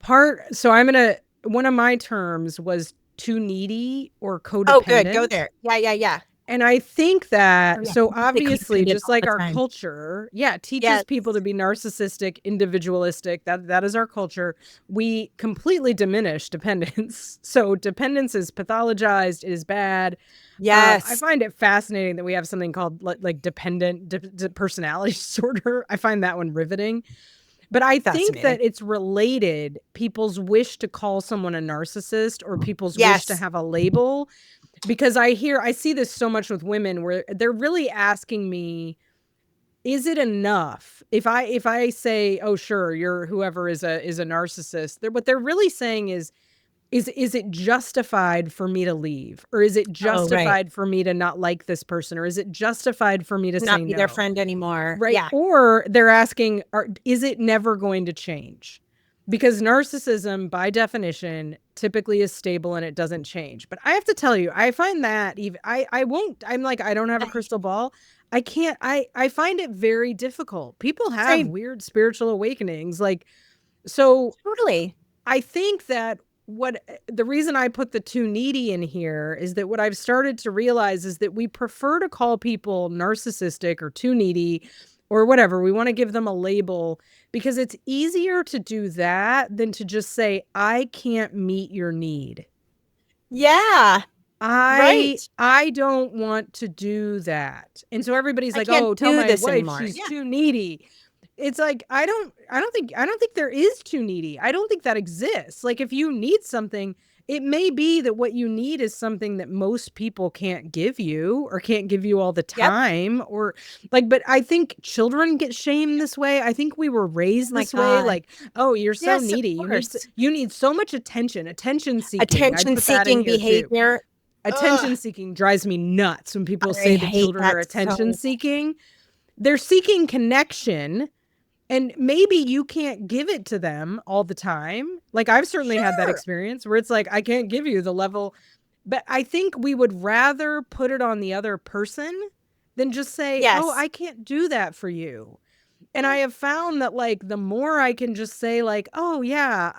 one of my terms was too needy or codependent. Oh, good. Go there. Yeah. And I think that, so They obviously, codependent just all like the our time. culture, teaches people to be narcissistic, individualistic. That is our culture. We completely diminish dependence. So dependence is pathologized. It is bad. Yes. I find it fascinating that we have something called like dependent personality disorder. I find that one riveting. But I think that it's related, people's wish to call someone a narcissist, or people's wish to have a label. Because I see this so much with women, where they're really asking me, is it enough if I say, oh, sure, you're whoever is a narcissist? What they're really saying is it justified for me to leave? Or is it justified for me to not like this person? Or is it justified for me to not say be no? their friend anymore? Right. Yeah. Or they're asking, is it never going to change? Because narcissism, by definition, typically is stable and it doesn't change. But I have to tell you, I find that I don't have a crystal ball. I can't, I find it very difficult. People have weird spiritual awakenings. So totally. I think that the reason I put the too needy in here is that what I've started to realize is that we prefer to call people narcissistic or too needy or whatever. We want to give them a label, because it's easier to do that than to just say, I can't meet your need. Yeah. I don't want to do that. And so everybody's like, oh, tell my wife she's too needy. It's like, I don't think there is too needy. I don't think that exists. Like, if you need something, it may be that what you need is something that most people can't give you, or can't give you all the time, or but I think children get shamed this way. I think we were raised this way. Like, oh, you're so needy. You need so much attention seeking behavior. Attention seeking drives me nuts when people say that children are attention seeking. They're seeking connection. And maybe you can't give it to them all the time. Like, I've certainly had that experience where it's like, I can't give you the level. But I think we would rather put it on the other person than just say, oh, I can't do that for you. And I have found that, like, the more I can just say, like, oh, yeah,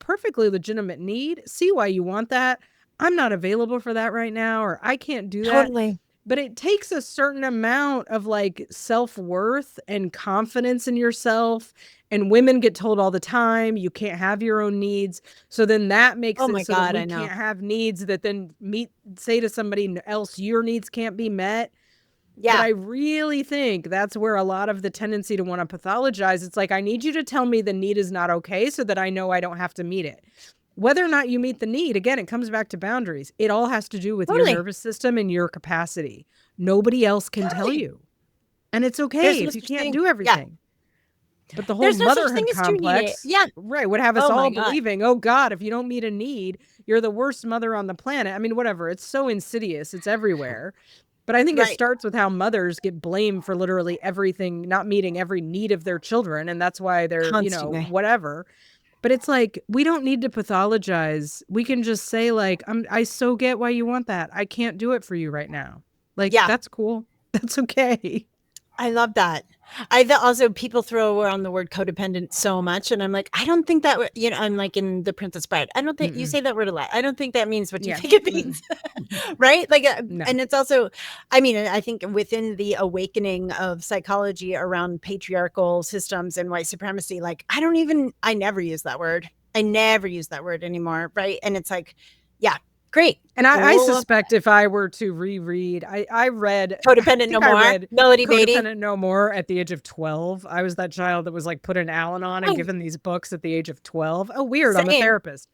perfectly legitimate need. See why you want that. I'm not available for that right now, or I can't do that. Totally. But it takes a certain amount of, like, self-worth and confidence in yourself. And women get told all the time, you can't have your own needs. So then that makes that we can't have needs that then say to somebody else, your needs can't be met. Yeah. But I really think that's where a lot of the tendency to want to pathologize. It's like, I need you to tell me the need is not okay so that I know I don't have to meet it. Whether or not you meet the need, again, it comes back to boundaries. It all has to do with your nervous system and your capacity. Nobody else can tell you. And it's okay if you can't do everything. Yeah. But the whole motherhood complex would have us all believing, oh God, if you don't meet a need, you're the worst mother on the planet. I mean, whatever. It's so insidious. It's everywhere. But I think it starts with how mothers get blamed for literally everything, not meeting every need of their children. And that's why they're, whatever. But it's like, we don't need to pathologize. We can just say, like, I so get why you want that. I can't do it for you right now. Like, that's cool. That's okay. I love that. Also, people throw around the word codependent so much, and I'm like, I don't think that, I'm like in The Princess Bride. I don't think you say that word a lot. I don't think that means what you think it means. Right? Like, and it's also, I mean, I think within the awakening of psychology around patriarchal systems and white supremacy, like, I never use that word. I never use that word anymore. Right. And it's like, Great. And I Cool. suspect if I were to reread, I read Codependent No More, Melody Beatty. Codependent No More at the age of 12. I was that child that was like put an Al-Anon and given these books at the age of 12. Oh, weird. I'm a therapist.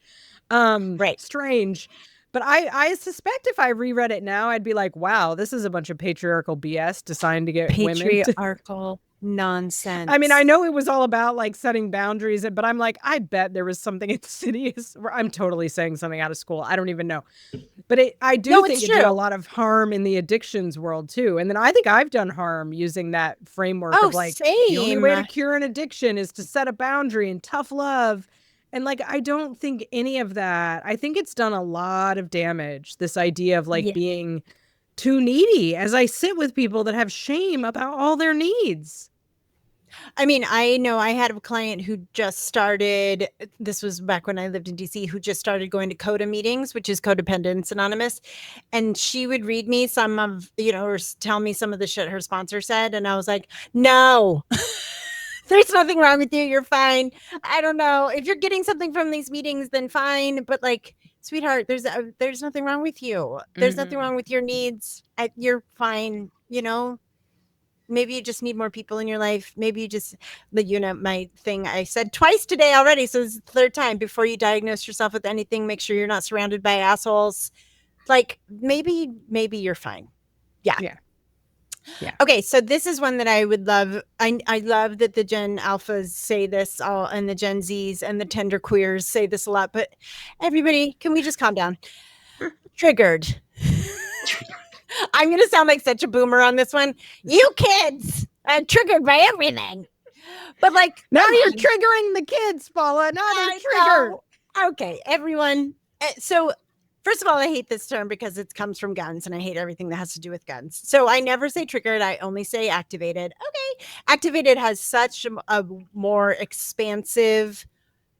Right. Strange. But I suspect if I reread it now, I'd be like, wow, this is a bunch of patriarchal BS designed to get women to... Patriarchal nonsense. I mean, I know it was all about like setting boundaries, but I'm like, I bet there was something insidious. I'm totally saying something out of school. I don't even know. But I do think it did a lot of harm in the addictions world too. And then I think I've done harm using that framework of like, the only way to cure an addiction is to set a boundary and tough love. And like, I don't think any of that. I think it's done a lot of damage. This idea of like being too needy, as I sit with people that have shame about all their needs. I mean, I know I had a client who just started, this was back when I lived in DC, who just started going to CODA meetings, which is Codependence Anonymous. And she would read me some of, or tell me some of the shit her sponsor said. And I was like, no, there's nothing wrong with you. You're fine. I don't know. If you're getting something from these meetings, then fine. But like, sweetheart, there's nothing wrong with you. There's nothing wrong with your needs. You're fine. Maybe you just need more people in your life. Maybe you just, my thing I said twice today already. So it's the third time. Before you diagnose yourself with anything, make sure you're not surrounded by assholes. Like maybe you're fine. Yeah. Okay. So this is one that I would love. I love that the Gen Alphas say this all, and the Gen Zs and the tender queers say this a lot, but everybody, can we just calm down? Triggered. I'm going to sound like such a boomer on this one. You kids are triggered by everything. But like, now you're triggering the kids, Paula. Now they're triggered. Okay, everyone. So first of all, I hate this term because it comes from guns and I hate everything that has to do with guns. So I never say triggered. I only say activated. Okay. Activated has such a more expansive,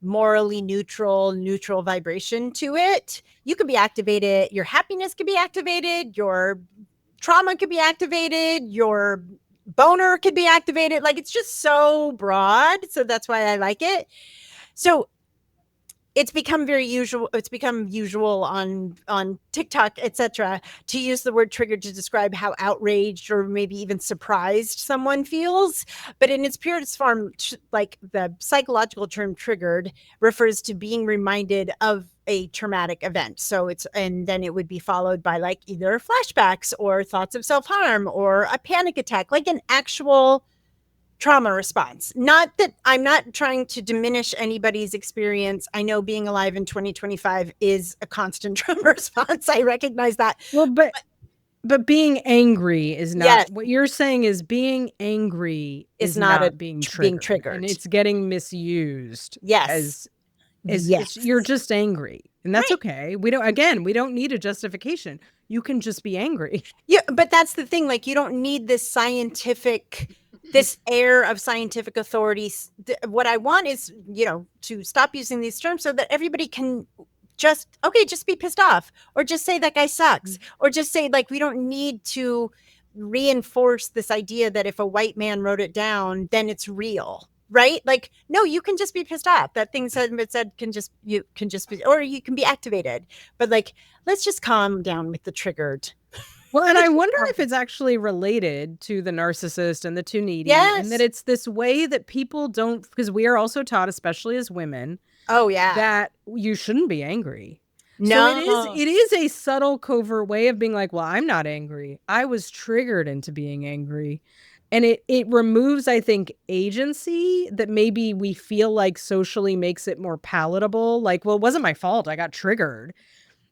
morally neutral vibration to it. You could be activated. Your happiness could be activated. Your trauma could be activated. Your boner could be activated. Like, it's just so broad. So that's why I like it. So it's become very usual. It's become usual on TikTok, etc., to use the word triggered to describe how outraged or maybe even surprised someone feels. But in its purest form, like the psychological term triggered refers to being reminded of a traumatic event. So and then it would be followed by like either flashbacks or thoughts of self-harm or a panic attack, like an actual trauma response. Not that I'm not trying to diminish anybody's experience. I know being alive in 2025 is a constant trauma response. I recognize that. Well, but being angry is not, yes. What you're saying is being angry is not being triggered. And it's getting misused. Yes. Yes. You're just angry. And that's okay. We don't need a justification. You can just be angry. Yeah, but that's the thing. Like, you don't need this air of scientific authority. What I want is, to stop using these terms so that everybody can just be pissed off, or just say that guy sucks, or just say, like, we don't need to reinforce this idea that if a white man wrote it down, then it's real, right? Like, no, you can just be pissed off. That thing said can just be, or you can be activated. But like, let's just calm down with the triggered. Well, and I wonder if it's actually related to the narcissist and the too needy, and that it's this way that people don't, because we are also taught, especially as women, that you shouldn't be angry. No, so it is a subtle, covert way of being like, well, I'm not angry. I was triggered into being angry. And it removes, I think, agency that maybe we feel like socially makes it more palatable. Like, well, it wasn't my fault. I got triggered.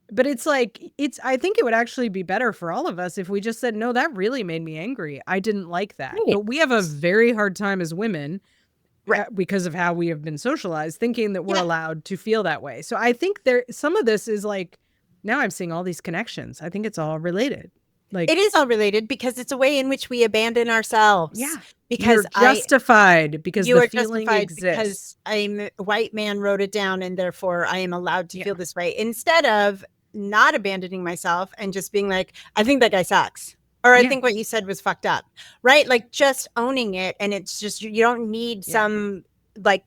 But it's like, I think it would actually be better for all of us if we just said, no, that really made me angry. I didn't like that. Right. But we have a very hard time as women, because of how we have been socialized, thinking that we're allowed to feel that way. So I think some of this is like, now I'm seeing all these connections. I think it's all related. Like, it is all related because it's a way in which we abandon ourselves. Yeah. Because you're justified because the feeling exists. Because a white man wrote it down and therefore I am allowed to feel this way, instead of not abandoning myself and just being like, I think that guy sucks. Or I think what you said was fucked up, right? Like, just owning it. And it's just, you don't need some like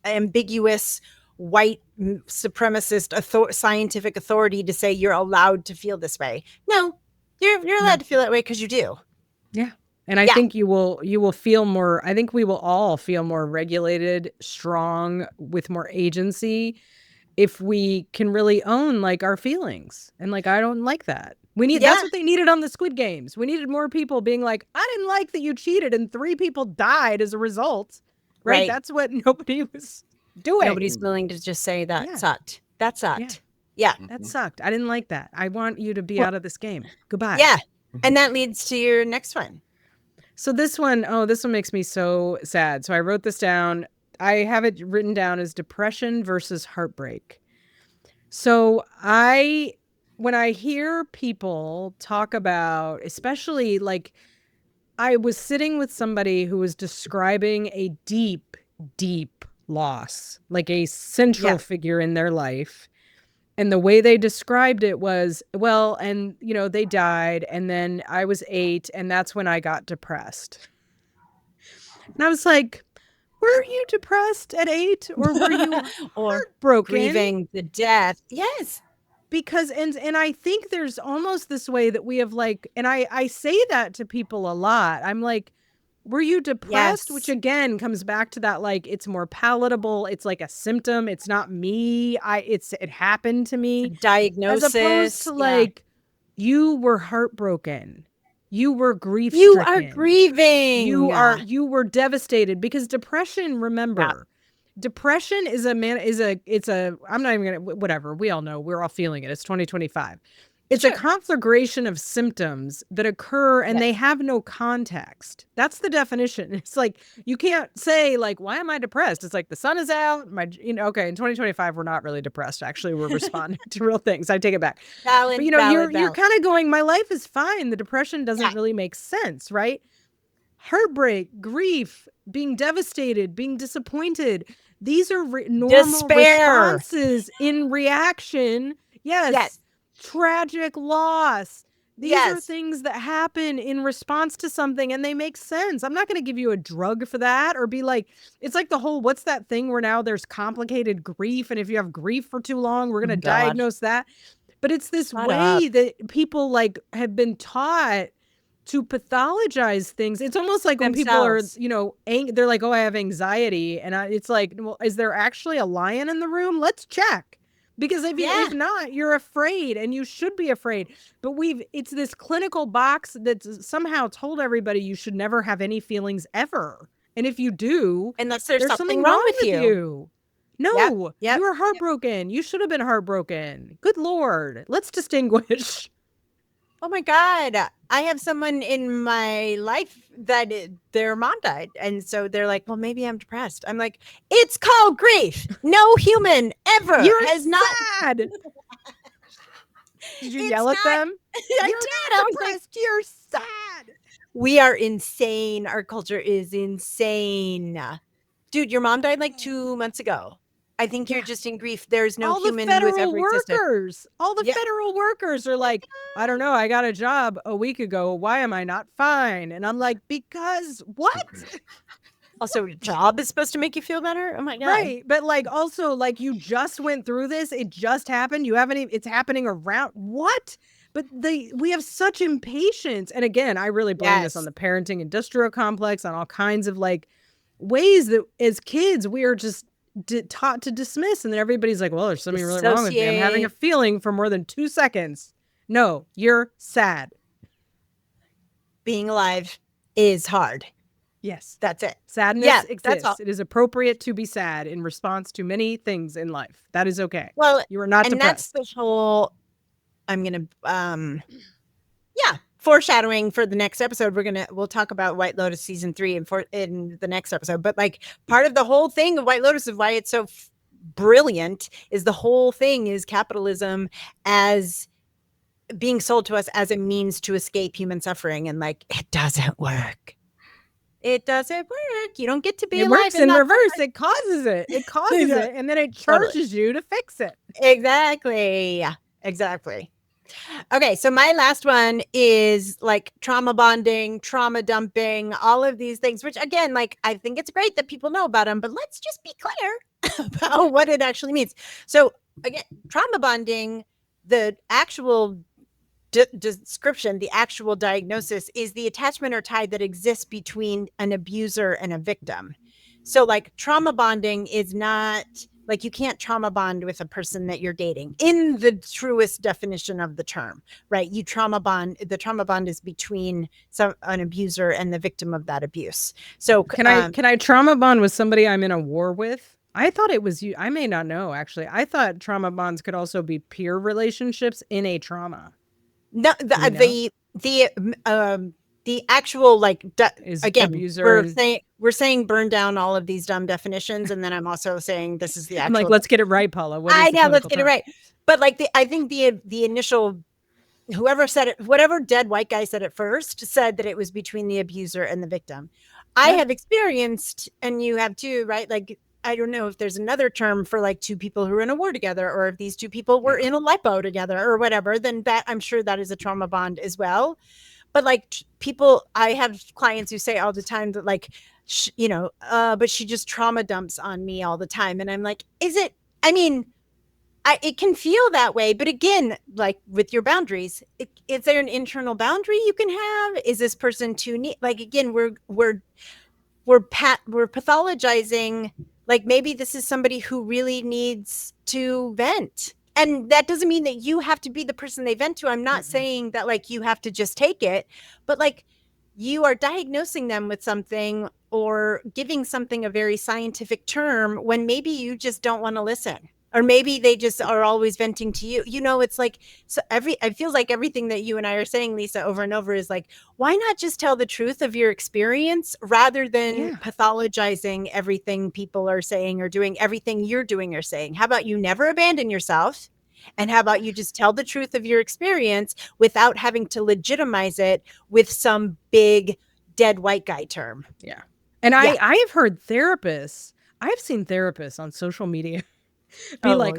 ambiguous white supremacist scientific authority to say you're allowed to feel this way. No, you're allowed to feel that way because you do. Yeah. And I think you will feel more, I think we will all feel more regulated, strong, with more agency if we can really own like our feelings. And like, I don't like that. That's what they needed on the Squid Games. We needed more people being like, I didn't like that you cheated and 3 people died as a result. Right? That's what nobody was doing. Nobody's willing to just say that sucked. That sucked. Yeah. That sucked. I didn't like that. I want you to be out of this game. Goodbye. Yeah. And that leads to your next one. So this one makes me so sad. So I wrote this down. I have it written down as depression versus heartbreak. So when I hear people talk about, especially like, I was sitting with somebody who was describing a deep, deep loss, like a central figure in their life. And the way they described it was, well, and, you know, they died, and then I was 8, and that's when I got depressed. And I was like, were you depressed at 8? Or were you heartbroken? Grieving the death. Yes. Because, and I think there's almost this way that we have like, and I say that to people a lot. I'm like, were you depressed? Which again comes back to that, like, it's more palatable. It's like a symptom. It's not me. It happened to me. Diagnosis. As opposed to like, you were heartbroken. You were grief stricken. You are grieving. You were devastated, because depression, remember, depression is I'm not even gonna, whatever. We all know, we're all feeling it. It's 2025. It's a conflagration of symptoms that occur and they have no context. That's the definition. It's like, you can't say like, why am I depressed? It's like, the sun is out. Okay, in 2025, we're not really depressed. Actually, we're responding to real things. I take it back. Valid, but you're kind of going, my life is fine. The depression doesn't really make sense, right? Heartbreak, grief, being devastated, being disappointed. These are normal responses in reaction. Yes. Tragic loss. These are things that happen in response to something, and they make sense. I'm not going to give you a drug for that, or be like, it's like the whole, what's that thing where now there's complicated grief, and if you have grief for too long, we're going to diagnose that. But it's this way that people like have been taught to pathologize things. It's almost like when people are, you know, they're like, oh, I have anxiety. And it's like, well, is there actually a lion in the room? Let's check. Because if not, you're afraid, and you should be afraid. But it's this clinical box that's somehow told everybody you should never have any feelings ever. And if you do, unless there's something wrong with you. No, you were heartbroken. You should have been heartbroken. Good Lord. Let's distinguish. Oh my God. I have someone in my life that their mom died. And so they're like, well, maybe I'm depressed. I'm like, it's called grief. No human ever has not. Sad. Did you yell at them? I did. I was like, you're sad. We are insane. Our culture is insane. Dude, your mom died like 2 months ago. I think you're just in grief. There's no human with every existence. All the federal workers are like, I don't know, I got a job a week ago. Why am I not fine? And I'm like, because what? Also, your job is supposed to make you feel better? Oh my God. Right. But like, also, like, you just went through this. It just happened. You haven't even, it's happening around. What? But we have such impatience. And again, I really blame this on the parenting industrial complex, on all kinds of like ways that as kids, we are just taught to dismiss, and then everybody's like, well, there's something really wrong with me. I'm having a feeling for more than 2 seconds. No, you're sad. Being alive is hard. Yes. That's it. Sadness exists. That's all. It is appropriate to be sad in response to many things in life. That is okay. Well, you are not depressed. That's the whole, I'm going to, foreshadowing for the next episode. We'll talk about White Lotus season 3 in the next episode. But like, part of the whole thing of White Lotus, of why it's so brilliant, is the whole thing is capitalism as being sold to us as a means to escape human suffering. And like, it doesn't work. It doesn't work. You don't get to be alive. It works in reverse. It causes it. It causes it. And then it charges you to fix it. Exactly. Okay, so my last one is like trauma bonding, trauma dumping, all of these things, which again, like, I think it's great that people know about them, but let's just be clear. about what it actually means. So again, trauma bonding, the actual description, the actual diagnosis is the attachment or tie that exists between an abuser and a victim. So like trauma bonding is not like you can't trauma bond with a person that you're dating in the truest definition of the term, right? You trauma bond, the trauma bond is between an abuser and the victim of that abuse. So can I trauma bond with somebody I'm in a war with? I thought it was you. I may not know, actually. I thought trauma bonds could also be peer relationships in a trauma. No, the actual like again, abuser we're saying burn down all of these dumb definitions, and then I'm also saying this is the actual. I'm like, let's get it right, Paula. I know, let's get it right. But like I think the initial, whoever said it, whatever dead white guy said it first, said that it was between the abuser and the victim. I have experienced, and you have too, right? Like, I don't know if there's another term for like two people who are in a war together, or if these two people were in a lipo together or whatever, then that I'm sure that is a trauma bond as well. But like people, I have clients who say all the time that like, but she just trauma dumps on me all the time. And I'm like, is it, I mean, it can feel that way, but again, like with your boundaries, is there an internal boundary you can have? Is this person too neat? Like, again, we're pathologizing. Like maybe this is somebody who really needs to vent. And that doesn't mean that you have to be the person they vent to. I'm not saying that like you have to just take it, but like you are diagnosing them with something or giving something a very scientific term when maybe you just don't want to listen. Or maybe they just are always venting to you. You know, it's like, so it feels like everything that you and I are saying, Lisa, over and over is like, why not just tell the truth of your experience rather than pathologizing everything people are saying or doing, everything you're doing or saying? How about you never abandon yourself? And how about you just tell the truth of your experience without having to legitimize it with some big dead white guy term? Yeah. And I have heard therapists, I've seen therapists on social media be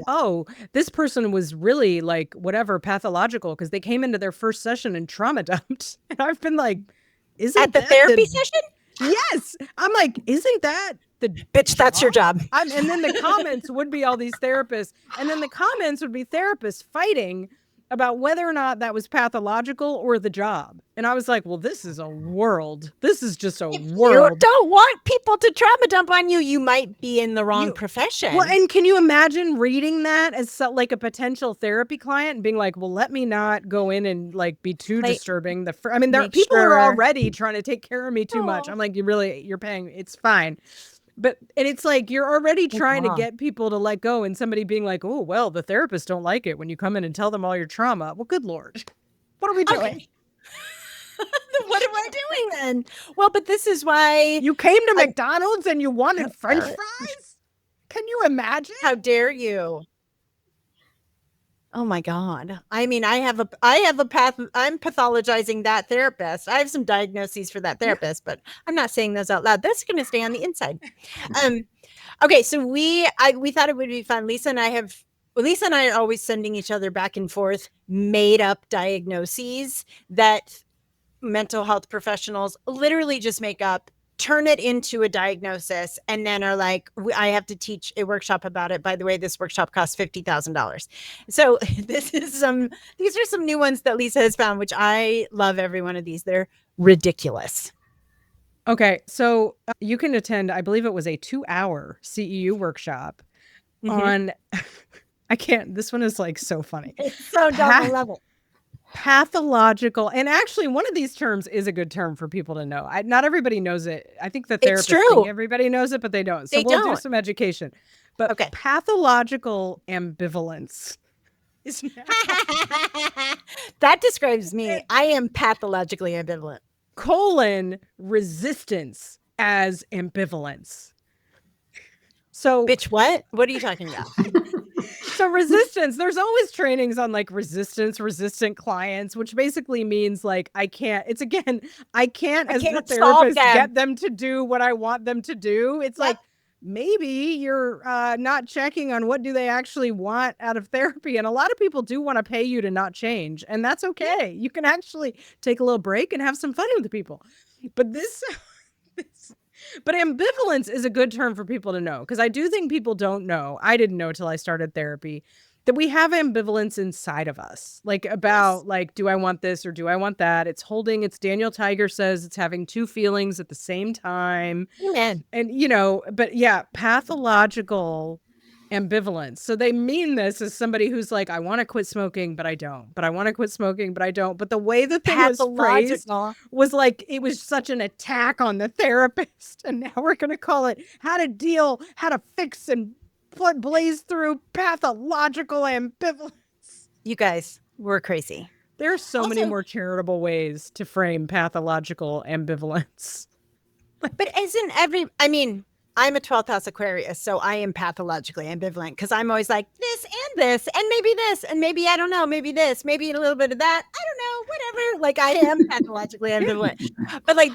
this person was really like whatever pathological because they came into their first session and trauma dumped. And I've been like, isn't at the therapy session? Yes. I'm like, isn't that the bitch? That's your job. And then the comments would be all these therapists, and then the comments would be therapists fighting about whether or not that was pathological or the job. And I was like, well, this is a world. This is just a world. You don't want people to trauma dump on you. You might be in the wrong profession. Well, and can you imagine reading that as like a potential therapy client and being like, well, let me not go in and like be too disturbing. I mean, people are already trying to take care of me too much. I'm like, you're paying. It's fine. And it's like, you're already trying to get people to let go, and somebody being like, oh, well, the therapists don't like it when you come in and tell them all your trauma. Well, good Lord. What are we doing? Okay. What am I doing then? Well, but this is why you came to McDonald's and you wanted French fries. Can you imagine? How dare you? Oh my God. I mean, I have a path. I'm pathologizing that therapist. I have some diagnoses for that therapist, but I'm not saying those out loud. That's going to stay on the inside. Okay. So we thought it would be fun. Lisa and I are always sending each other back and forth made up diagnoses that mental health professionals literally just make up, turn it into a diagnosis, and then are like, I have to teach a workshop about it. By the way, this workshop costs $50,000. So these are some new ones that Lisa has found, which I love every one of these. They're ridiculous. Okay. So you can attend, I believe it was a 2-hour CEU workshop on, this one is like so funny. It's so double level. Pathological. And actually, one of these terms is a good term for people to know. Not everybody knows it. I think the therapists think everybody knows it, but they don't. So we'll do some education. But pathological ambivalence. That describes me. I am pathologically ambivalent. Resistance as ambivalence. So, bitch, what? What are you talking about? So resistance, there's always trainings on like resistant clients, which basically means like, I can't as the therapist get them to do what I want them to do. It's like, maybe you're not checking on what do they actually want out of therapy. And a lot of people do want to pay you to not change. And that's okay. You can actually take a little break and have some fun with the people. But But ambivalence is a good term for people to know, because I do think people don't know. I didn't know till I started therapy that we have ambivalence inside of us, like about like, do I want this or do I want that? It's Daniel Tiger says it's having two feelings at the same time. Amen. And, you know, but yeah, pathological ambivalence. So they mean this as somebody who's like, I want to quit smoking, but I don't. But I want to quit smoking, but I don't. But the way the thing was phrased was like, it was such an attack on the therapist. And now we're going to call it how to fix and blaze through pathological ambivalence. You guys, we're crazy. There are so many more charitable ways to frame pathological ambivalence. But I'm a 12th house Aquarius, so I am pathologically ambivalent because I'm always like this, and maybe this, and maybe, I don't know, maybe this, maybe a little bit of that. I don't know, whatever. Like, I am pathologically ambivalent. But like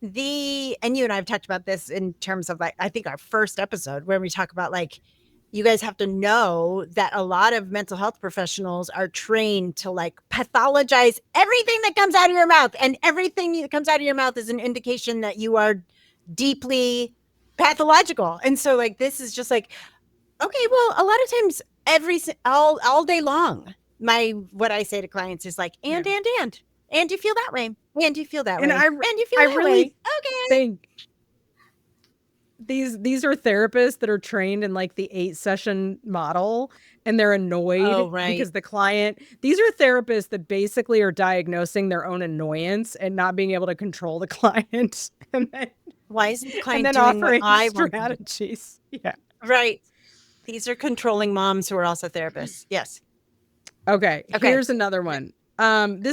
and you and I have talked about this in terms of like, I think our first episode where we talk about like, you guys have to know that a lot of mental health professionals are trained to like pathologize everything that comes out of your mouth, and everything that comes out of your mouth is an indication that you are deeply pathological. And so like, this is just like, okay, well, a lot of times all day long, what I say to clients is like, and you feel that way, and you feel that way, and you feel that way. Okay. Think these are therapists that are trained in like the 8-session model, and they're annoyed because the client, these are therapists that basically are diagnosing their own annoyance and not being able to control the client. And then why isn't the client doing offering strategies? Yeah. Right. These are controlling moms who are also therapists. Yes. Okay. Here's another one. I'm going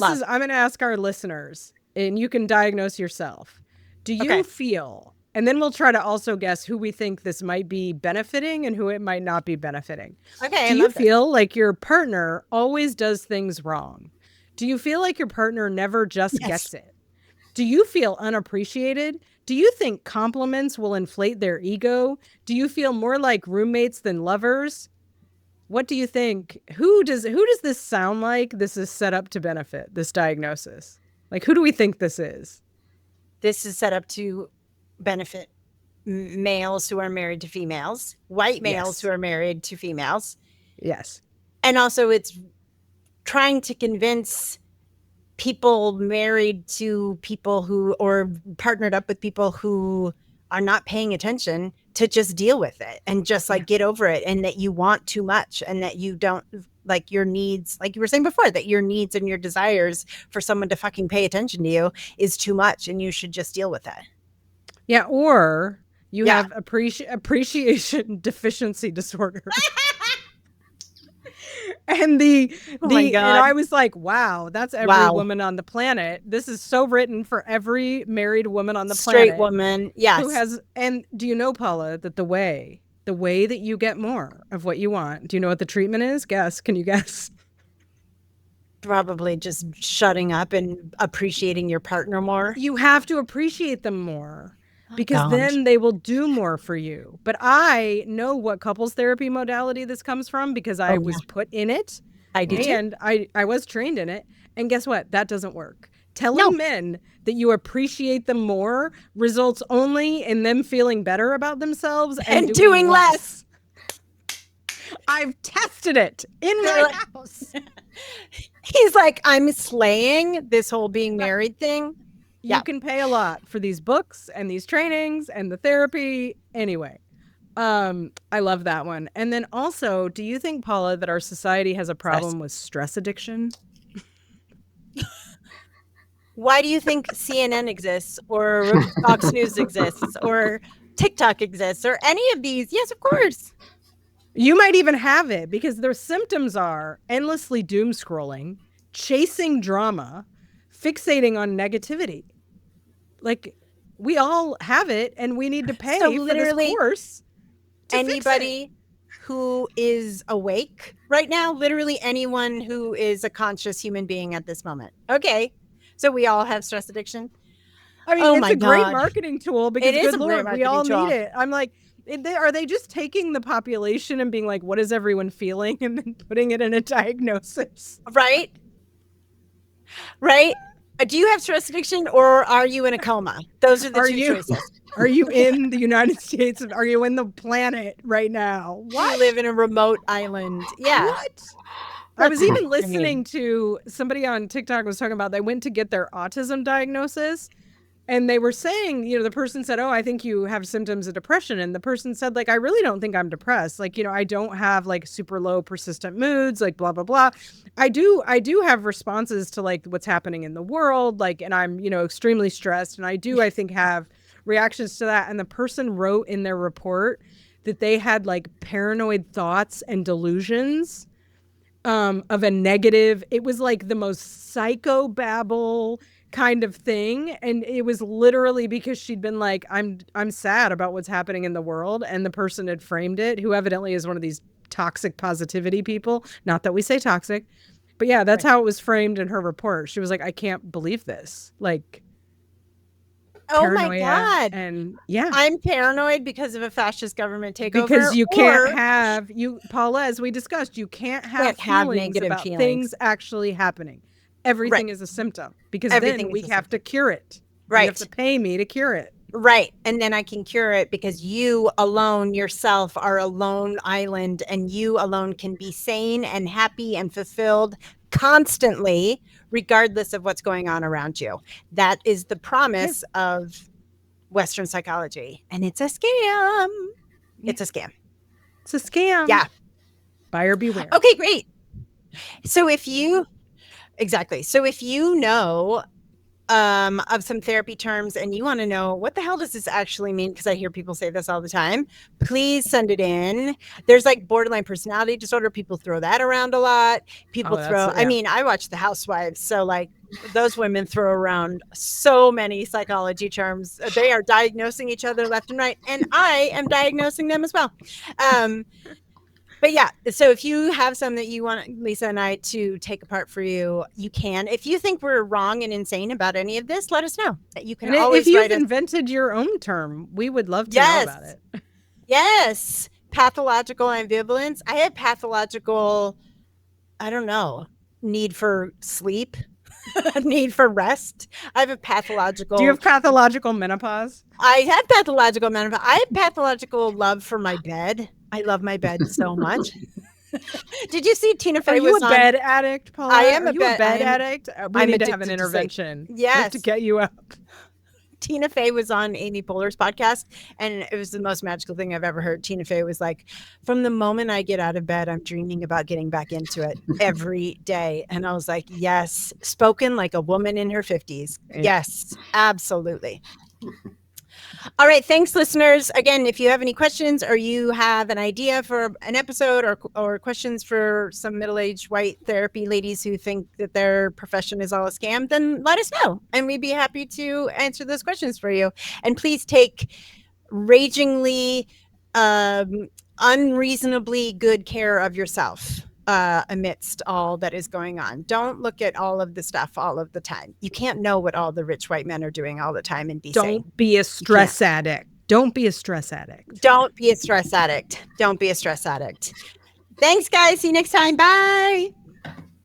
to ask our listeners, and you can diagnose yourself. Do you feel, and then we'll try to also guess who we think this might be benefiting and who it might not be benefiting. Okay. Do you feel like your partner always does things wrong? Do you feel like your partner never just gets it? Do you feel unappreciated? Do you think compliments will inflate their ego? Do you feel more like roommates than lovers? What do you think? Who does this sound like this is set up to benefit, this diagnosis? Like, who do we think this is? This is set up to benefit males who are married to females, white males who are married to females. Yes. And also it's trying to convince people married to people who, or partnered up with people who are not paying attention, to just deal with it and just like get over it, and that you want too much, and that you don't like your needs, like you were saying before, that your needs and your desires for someone to fucking pay attention to you is too much, and you should just deal with it. Yeah. Or you have appreciation deficiency disorder. And and I was like, wow, that's every woman on the planet. This is so written for every married woman on the planet. Straight woman, yes. Who has, and do you know, Paula, that the way that you get more of what you want, do you know what the treatment is? Can you guess? Probably just shutting up and appreciating your partner more. You have to appreciate them more. Because then they will do more for you. But I know what couples therapy modality this comes from, because I was put in it. I did. And I was trained in it. And guess what? That doesn't work. Telling men that you appreciate them more results only in them feeling better about themselves and doing less. I've tested it in my house. He's like, I'm slaying this whole being married thing. You can pay a lot for these books and these trainings and the therapy. Anyway, I love that one. And then also, do you think, Paula, that our society has a problem with stress addiction? Why do you think CNN exists, or Fox News exists, or TikTok exists, or any of these? Yes, of course. You might even have it, because their symptoms are endlessly doom scrolling, chasing drama, fixating on negativity. Like, we all have it, and we need to pay for this course. Anybody who is awake right now, literally anyone who is a conscious human being at this moment. Okay, so we all have stress addiction. I mean, it's a great marketing tool, because good Lord, we all tool. need it. I'm like, are they just taking the population and being like, what is everyone feeling, and then putting it in a diagnosis? Right. Do you have stress addiction or are you in a coma? Those are the two choices. Are you in the United States? Are you in the planet right now? Do you live in a remote island? Yeah. What? I was even listening to somebody on TikTok was talking about they went to get their autism diagnosis. And they were saying, the person said, oh, I think you have symptoms of depression. And the person said, like, I really don't think I'm depressed. Like, I don't have like super low persistent moods, like blah, blah, blah. I do have responses to like what's happening in the world. Like, and I'm, extremely stressed. And I think have reactions to that. And the person wrote in their report that they had like paranoid thoughts and delusions of a negative. It was like the most psychobabble kind of thing, and it was literally because she'd been like, I'm sad about what's happening in the world, and the person had framed it, who evidently is one of these toxic positivity people, not that we say toxic, but yeah, that's how it was framed in her report. She was like, I can't believe this, like, oh my God. And yeah, I'm paranoid because of a fascist government takeover. Because you can't have Paula, as we discussed, you can't have negative about feelings. Things actually happening. Everything is a symptom, because then we have to cure it. Right. You have to pay me to cure it. Right. And then I can cure it because you alone yourself are a lone island, and you alone can be sane and happy and fulfilled constantly, regardless of what's going on around you. That is the promise of Western psychology. And it's a scam. It's a scam. It's a scam. Yeah. Buyer beware. Okay, great. So if you know of some therapy terms and you want to know what the hell does this actually mean, because I hear people say this all the time, please send it in. There's like borderline personality disorder. People throw that around a lot. People I mean, I watch The Housewives. So like those women throw around so many psychology terms. They are diagnosing each other left and right. And I am diagnosing them as well. But yeah, so if you have some that you want Lisa and I to take apart for you, you can. If you think we're wrong and insane about any of this, let us know. You can always if you've invented your own term, we would love to know about it. Yes. Pathological ambivalence. I have pathological, I don't know, need for sleep, need for rest. I have a pathological. Do you have pathological menopause? I have pathological menopause. I have pathological love for my bed. I love my bed so much. Did you see Tina Fey was on? Are you a bed addict, Paula? I am a bed addict. We need to have an addicted to intervention. Yes. To get you up. Tina Fey was on Amy Poehler's podcast, and it was the most magical thing I've ever heard. Tina Fey was like, from the moment I get out of bed, I'm dreaming about getting back into it every day. And I was like, yes, spoken like a woman in her 50s. Yes, absolutely. All right. Thanks, listeners. Again, if you have any questions or you have an idea for an episode or questions for some middle-aged white therapy ladies who think that their profession is all a scam, then let us know. And we'd be happy to answer those questions for you. And please take ragingly, unreasonably good care of yourself amidst all that is going on. Don't look at all of the stuff all of the time. You can't know what all the rich white men are doing all the time and be sane. Don't be a stress addict. Don't be a stress addict. Don't be a stress addict. Don't be a stress addict. Thanks, guys. See you next time. Bye.